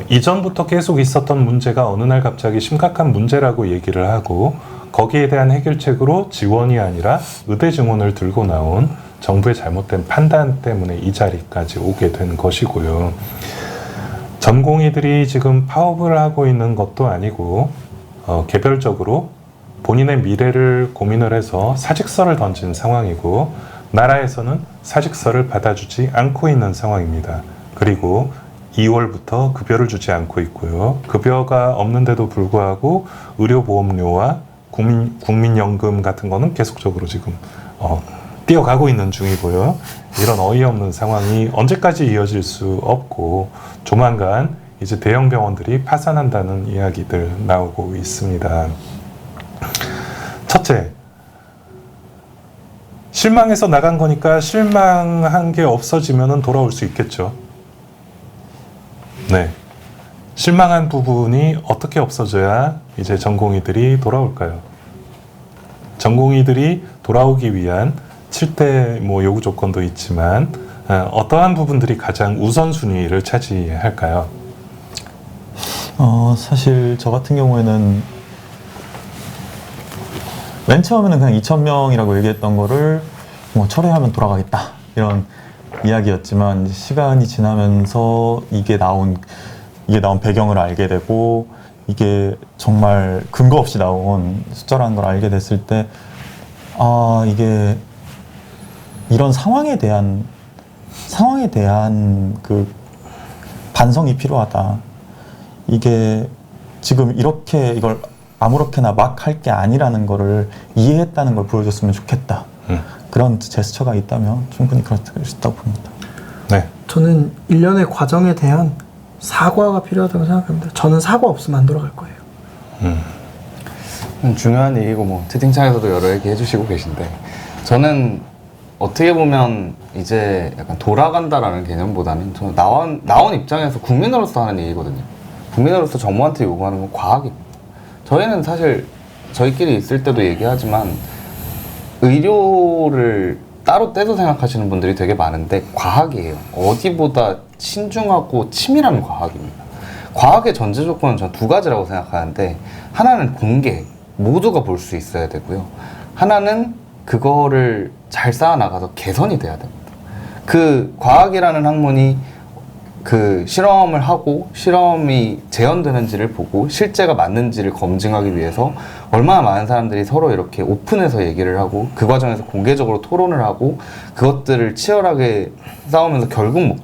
이전부터 계속 있었던 문제가 어느 날 갑자기 심각한 문제라고 얘기를 하고 거기에 대한 해결책으로 지원이 아니라 의대 증원을 들고 나온 정부의 잘못된 판단 때문에 이 자리까지 오게 된 것이고요. 전공의들이 지금 파업을 하고 있는 것도 아니고 개별적으로 본인의 미래를 고민을 해서 사직서를 던진 상황이고 나라에서는 사직서를 받아주지 않고 있는 상황입니다. 그리고 2월부터 급여를 주지 않고 있고요. 급여가 없는데도 불구하고 의료보험료와 국민연금 같은 거는 계속적으로 지금 뛰어가고 있는 중이고요. 이런 어이없는 상황이 언제까지 이어질 수 없고 조만간 이제 대형 병원들이 파산한다는 이야기들 나오고 있습니다. 첫째, 실망해서 나간 거니까 실망한 게 없어지면 돌아올 수 있겠죠. 네. 실망한 부분이 어떻게 없어져야 이제 전공의들이 돌아올까요? 전공의들이 돌아오기 위한 7대 뭐 요구 조건도 있지만 어떠한 부분들이 가장 우선순위를 차지할까요? 사실 저 같은 경우에는 맨 처음에는 그냥 2,000명이라고 얘기했던 거를 뭐 철회하면 돌아가겠다 이런 이야기였지만 시간이 지나면서 이게 나온 배경을 알게 되고 이게 정말 근거 없이 나온 숫자라는 걸 알게 됐을 때 이게 이런 상황에 대한 그 반성이 필요하다. 이게 지금 이렇게 이걸 아무렇게나 막 할 게 아니라는 거를 이해했다는 걸 보여줬으면 좋겠다. 그런 제스처가 있다면 충분히 그럴 수 있다고 봅니다. 네. 저는 일련의 과정에 대한 사과가 필요하다고 생각합니다. 저는 사과 없으면 안 돌아갈 거예요. 중요한 얘기고 뭐 채팅창에서도 여러 얘기 해주시고 계신데 저는 어떻게 보면 이제 약간 돌아간다라는 개념보다는 저는 나온 입장에서 국민으로서 하는 얘기거든요. 국민으로서 정부한테 요구하는 건 과학입니다. 저희는 사실 저희끼리 있을 때도 얘기하지만 의료를 따로 떼서 생각하시는 분들이 되게 많은데 과학이에요. 어디보다 신중하고 치밀한 과학입니다. 과학의 전제 조건은 전 두 가지라고 생각하는데 하나는 공개, 모두가 볼 수 있어야 되고요. 하나는 그거를 잘 쌓아나가서 개선이 돼야 됩니다. 그 과학이라는 학문이 그 실험을 하고 실험이 재현되는지를 보고 실제가 맞는지를 검증하기 위해서 얼마나 많은 사람들이 서로 이렇게 오픈해서 얘기를 하고 그 과정에서 공개적으로 토론을 하고 그것들을 치열하게 싸우면서 결국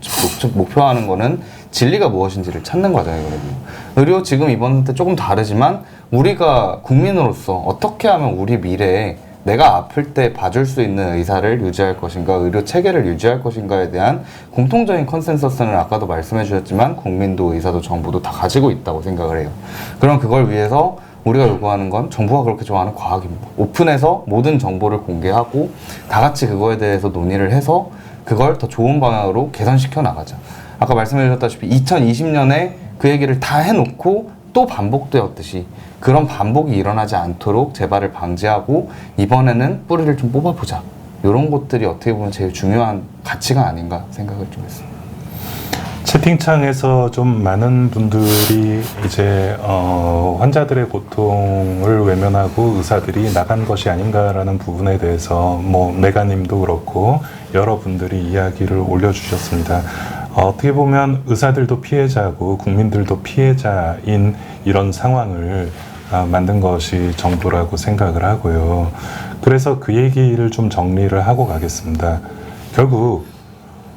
목표하는 거는 진리가 무엇인지를 찾는 과정이거든요. 의료 지금 이번 때 조금 다르지만 우리가 국민으로서 어떻게 하면 우리 미래에 내가 아플 때 봐줄 수 있는 의사를 유지할 것인가, 의료 체계를 유지할 것인가에 대한 공통적인 컨센서스는 아까도 말씀해 주셨지만 국민도 의사도 정부도 다 가지고 있다고 생각을 해요. 그럼 그걸 위해서 우리가 요구하는 건 정부가 그렇게 좋아하는 과학입니다. 오픈해서 모든 정보를 공개하고 다 같이 그거에 대해서 논의를 해서 그걸 더 좋은 방향으로 개선시켜 나가자. 아까 말씀해 주셨다시피 2020년에 그 얘기를 다 해놓고 또 반복되었듯이 그런 반복이 일어나지 않도록 재발을 방지하고 이번에는 뿌리를 좀 뽑아보자. 이런 것들이 어떻게 보면 제일 중요한 가치가 아닌가 생각을 좀 했습니다. 채팅창에서 좀 많은 분들이 이제 환자들의 고통을 외면하고 의사들이 나간 것이 아닌가라는 부분에 대해서 뭐 메가님도 그렇고 여러분들이 이야기를 올려주셨습니다. 어떻게 보면 의사들도 피해자고 국민들도 피해자인 이런 상황을 만든 것이 정부라고 생각을 하고요. 그래서 그 얘기를 좀 정리를 하고 가겠습니다. 결국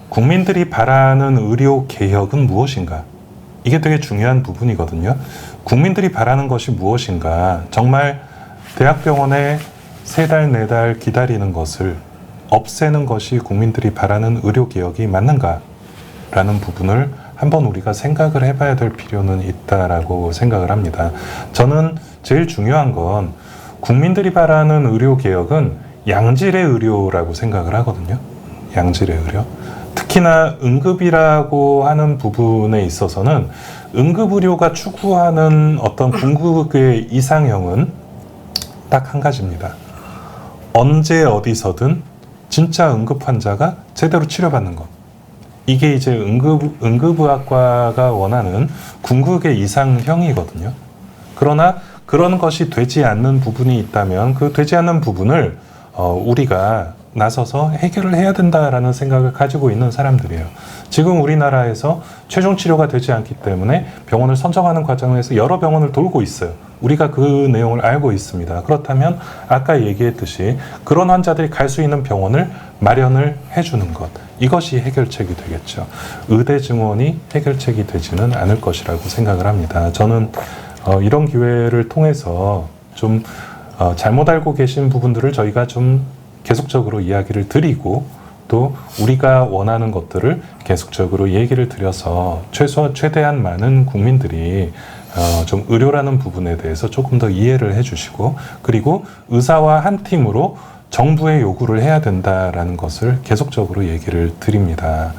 국민들이 바라는 의료 개혁은 무엇인가? 이게 되게 중요한 부분이거든요. 국민들이 바라는 것이 무엇인가? 정말 대학병원에 3달, 4달 기다리는 것을 없애는 것이 국민들이 바라는 의료 개혁이 맞는가? 라는 부분을 한번 우리가 생각을 해봐야 될 필요는 있다라고 생각을 합니다. 저는 제일 중요한 건 국민들이 바라는 의료 개혁은 양질의 의료라고 생각을 하거든요. 양질의 의료. 특히나 응급이라고 하는 부분에 있어서는 응급의료가 추구하는 어떤 궁극의 이상형은 딱 한 가지입니다. 언제 어디서든 진짜 응급 환자가 제대로 치료받는 것. 이게 이제 응급의학과가 원하는 궁극의 이상형이거든요. 그러나 그런 것이 되지 않는 부분이 있다면 그 되지 않는 부분을 우리가 나서서 해결을 해야 된다라는 생각을 가지고 있는 사람들이에요. 지금 우리나라에서 최종 치료가 되지 않기 때문에 병원을 선정하는 과정에서 여러 병원을 돌고 있어요. 우리가 그 내용을 알고 있습니다. 그렇다면 아까 얘기했듯이 그런 환자들이 갈 수 있는 병원을 마련을 해주는 것. 이것이 해결책이 되겠죠. 의대 증원이 해결책이 되지는 않을 것이라고 생각을 합니다. 저는 이런 기회를 통해서 좀 잘못 알고 계신 부분들을 저희가 좀 계속적으로 이야기를 드리고 또 우리가 원하는 것들을 계속적으로 얘기를 드려서 최대한 많은 국민들이 좀 의료라는 부분에 대해서 조금 더 이해를 해주시고 그리고 의사와 한 팀으로 정부의 요구를 해야 된다라는 것을 계속적으로 얘기를 드립니다.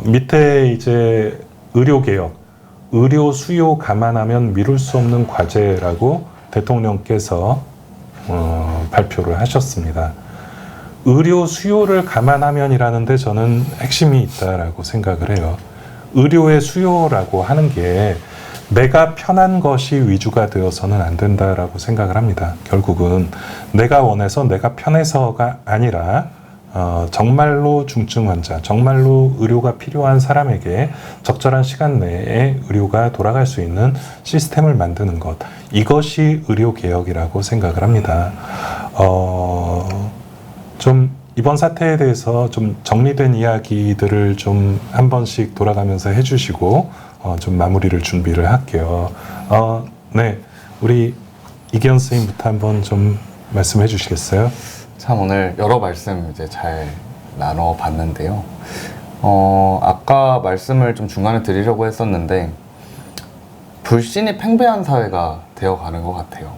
밑에 이제 의료개혁, 의료 수요 감안하면 미룰 수 없는 과제라고 대통령께서 발표를 하셨습니다. 의료 수요를 감안하면이라는데 저는 핵심이 있다라고 생각을 해요. 의료의 수요라고 하는 게 내가 편한 것이 위주가 되어서는 안 된다라고 생각을 합니다. 결국은 내가 원해서 내가 편해서가 아니라 정말로 중증 환자, 정말로 의료가 필요한 사람에게 적절한 시간 내에 의료가 돌아갈 수 있는 시스템을 만드는 것, 이것이 의료개혁이라고 생각을 합니다. 좀 이번 사태에 대해서 좀 정리된 이야기들을 좀 한 번씩 돌아가면서 해주시고 좀 마무리를 준비를 할게요. 네, 우리 이기현 선생님부터 한번 좀 말씀해 주시겠어요? 참 오늘 여러 말씀 이제 잘 나눠봤는데요. 아까 말씀을 좀 중간에 드리려고 했었는데 불신이 팽배한 사회가 되어가는 것 같아요.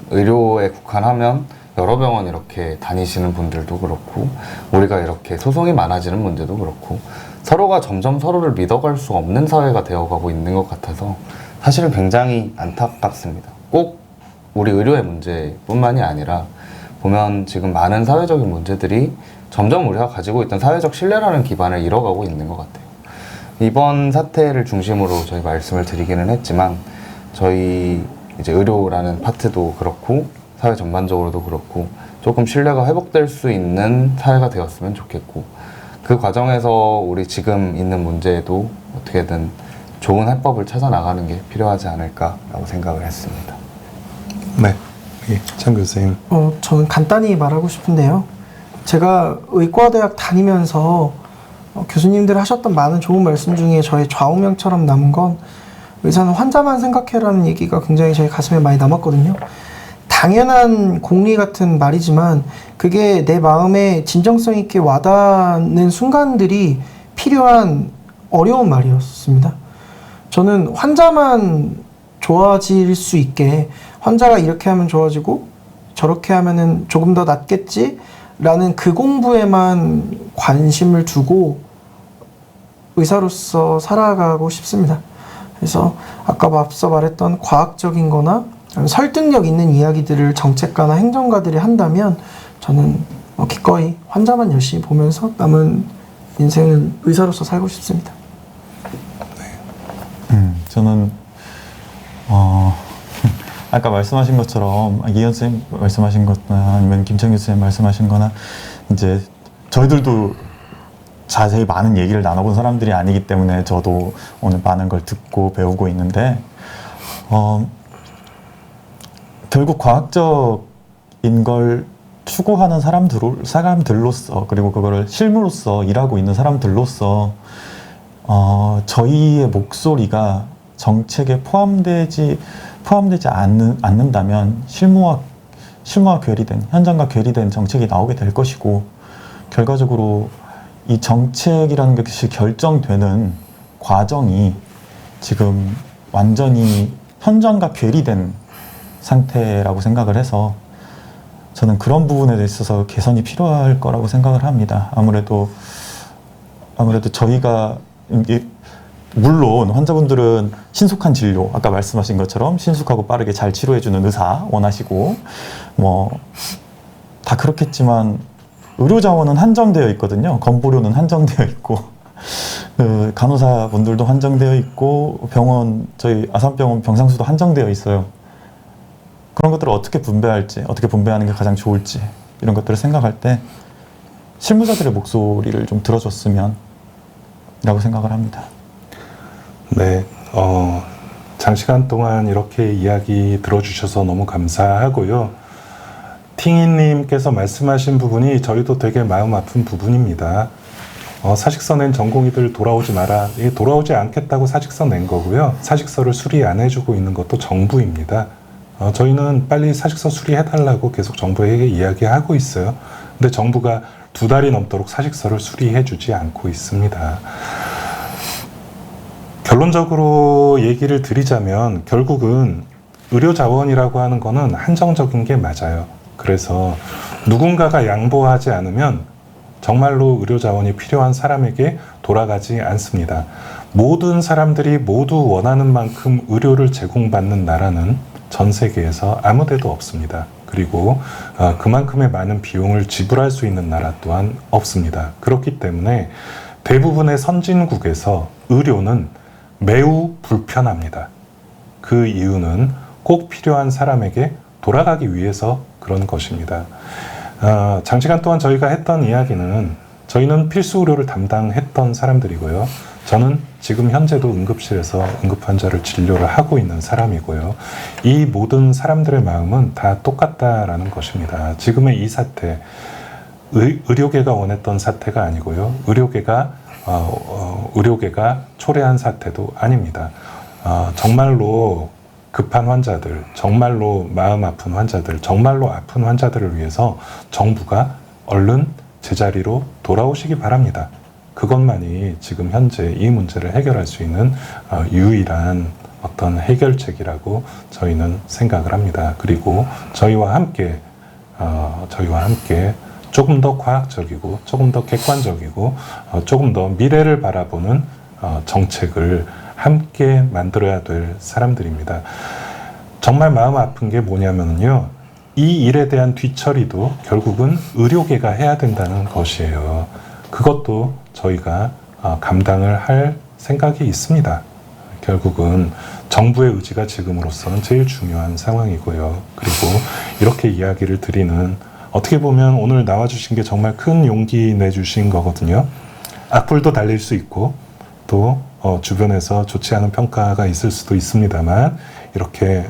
의료에 국한하면 여러 병원 이렇게 다니시는 분들도 그렇고 우리가 이렇게 소송이 많아지는 문제도 그렇고 서로가 점점 서로를 믿어갈 수 없는 사회가 되어가고 있는 것 같아서 사실은 굉장히 안타깝습니다. 꼭 우리 의료의 문제뿐만이 아니라 보면 지금 많은 사회적인 문제들이 점점 우리가 가지고 있던 사회적 신뢰라는 기반을 잃어가고 있는 것 같아요. 이번 사태를 중심으로 저희 말씀을 드리기는 했지만 저희 이제 의료라는 파트도 그렇고 사회 전반적으로도 그렇고 조금 신뢰가 회복될 수 있는 사회가 되었으면 좋겠고 그 과정에서 우리 지금 있는 문제에도 어떻게든 좋은 해법을 찾아 나가는 게 필요하지 않을까라고 생각을 했습니다. 네, 참 교수님. 저는 간단히 말하고 싶은데요. 제가 의과대학 다니면서 교수님들 하셨던 많은 좋은 말씀 중에 저의 좌우명처럼 남은 건 의사는 환자만 생각해라는 얘기가 굉장히 제 가슴에 많이 남았거든요. 당연한 공리 같은 말이지만 그게 내 마음에 진정성 있게 와닿는 순간들이 필요한 어려운 말이었습니다. 저는 환자만 좋아질 수 있게 환자가 이렇게 하면 좋아지고 저렇게 하면은 조금 더 낫겠지 라는 그 공부에만 관심을 두고 의사로서 살아가고 싶습니다. 그래서 아까 앞서 말했던 과학적인 거나 설득력 있는 이야기들을 정책가나 행정가들이 한다면 저는 기꺼이 환자만 열심히 보면서 남은 인생을 의사로서 살고 싶습니다. 저는 아까 말씀하신 것처럼 이현 선생님 말씀하신 거나 아니면 김창규 선생님 말씀하신 거나 이제 저희들도 자세히 많은 얘기를 나눠본 사람들이 아니기 때문에 저도 오늘 많은 걸 듣고 배우고 있는데 결국 과학적인 걸 추구하는 사람들로서 그리고 그거를 실무로서 일하고 있는 사람들로서 저희의 목소리가 정책에 포함되지 않는다면 실무와 괴리된 현장과 괴리된 정책이 나오게 될 것이고 결과적으로 이 정책이라는 것이 결정되는 과정이 지금 완전히 현장과 괴리된 상태라고 생각을 해서 저는 그런 부분에 있어서 개선이 필요할 거라고 생각을 합니다. 아무래도 저희가 물론 환자분들은 신속한 진료, 아까 말씀하신 것처럼 신속하고 빠르게 잘 치료해주는 의사 원하시고 뭐 다 그렇겠지만 의료 자원은 한정되어 있거든요. 건보료는 한정되어 있고 간호사분들도 한정되어 있고 저희 아산병원 병상수도 한정되어 있어요. 그런 것들을 어떻게 분배할지, 어떻게 분배하는 게 가장 좋을지 이런 것들을 생각할 때 실무자들의 목소리를 좀 들어줬으면 라고 생각을 합니다. 네, 장시간 동안 이렇게 이야기 들어주셔서 너무 감사하고요. 팅이님께서 말씀하신 부분이 저희도 되게 마음 아픈 부분입니다. 사직서 낸 전공의들 돌아오지 마라. 이게 돌아오지 않겠다고 사직서 낸 거고요. 사직서를 수리 안 해주고 있는 것도 정부입니다. 저희는 빨리 사직서 수리해달라고 계속 정부에게 이야기하고 있어요. 근데 정부가 2달이 넘도록 사직서를 수리해주지 않고 있습니다. 결론적으로 얘기를 드리자면 결국은 의료 자원이라고 하는 거는 한정적인 게 맞아요. 그래서 누군가가 양보하지 않으면 정말로 의료 자원이 필요한 사람에게 돌아가지 않습니다. 모든 사람들이 모두 원하는 만큼 의료를 제공받는 나라는 전 세계에서 아무 데도 없습니다. 그리고 그만큼의 많은 비용을 지불할 수 있는 나라 또한 없습니다. 그렇기 때문에 대부분의 선진국에서 의료는 매우 불편합니다. 그 이유는 꼭 필요한 사람에게 돌아가기 위해서 그런 것입니다. 장시간 동안 저희가 했던 이야기는 저희는 필수 의료를 담당했던 사람들이고요. 저는 지금 현재도 응급실에서 응급 환자를 진료를 하고 있는 사람이고요. 이 모든 사람들의 마음은 다 똑같다라는 것입니다. 지금의 이 사태, 의료계가 원했던 사태가 아니고요. 의료계가 초래한 사태도 아닙니다. 정말로 급한 환자들, 정말로 마음 아픈 환자들, 정말로 아픈 환자들을 위해서 정부가 얼른 제자리로 돌아오시기 바랍니다. 그것만이 지금 현재 이 문제를 해결할 수 있는 유일한 어떤 해결책이라고 저희는 생각을 합니다. 그리고 저희와 함께 조금 더 과학적이고 조금 더 객관적이고 조금 더 미래를 바라보는 정책을 함께 만들어야 될 사람들입니다. 정말 마음 아픈 게 뭐냐면요. 이 일에 대한 뒤처리도 결국은 의료계가 해야 된다는 것이에요. 그것도 저희가 감당을 할 생각이 있습니다. 결국은 정부의 의지가 지금으로서는 제일 중요한 상황이고요. 그리고 이렇게 이야기를 드리는, 어떻게 보면 오늘 나와주신 게 정말 큰 용기 내주신 거거든요. 악플도 달릴 수 있고 또 주변에서 좋지 않은 평가가 있을 수도 있습니다만 이렇게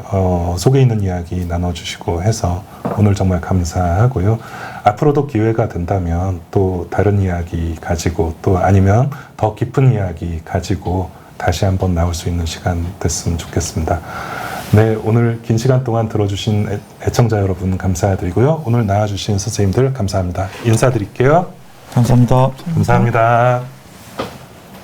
속에 있는 이야기 나눠주시고 해서 오늘 정말 감사하고요. 앞으로도 기회가 된다면 또 다른 이야기 가지고 또 아니면 더 깊은 이야기 가지고 다시 한번 나올 수 있는 시간 됐으면 좋겠습니다. 네, 오늘 긴 시간 동안 들어주신 애청자 여러분 감사드리고요. 오늘 나와주신 선생님들 감사합니다. 인사드릴게요. 감사합니다. 감사합니다.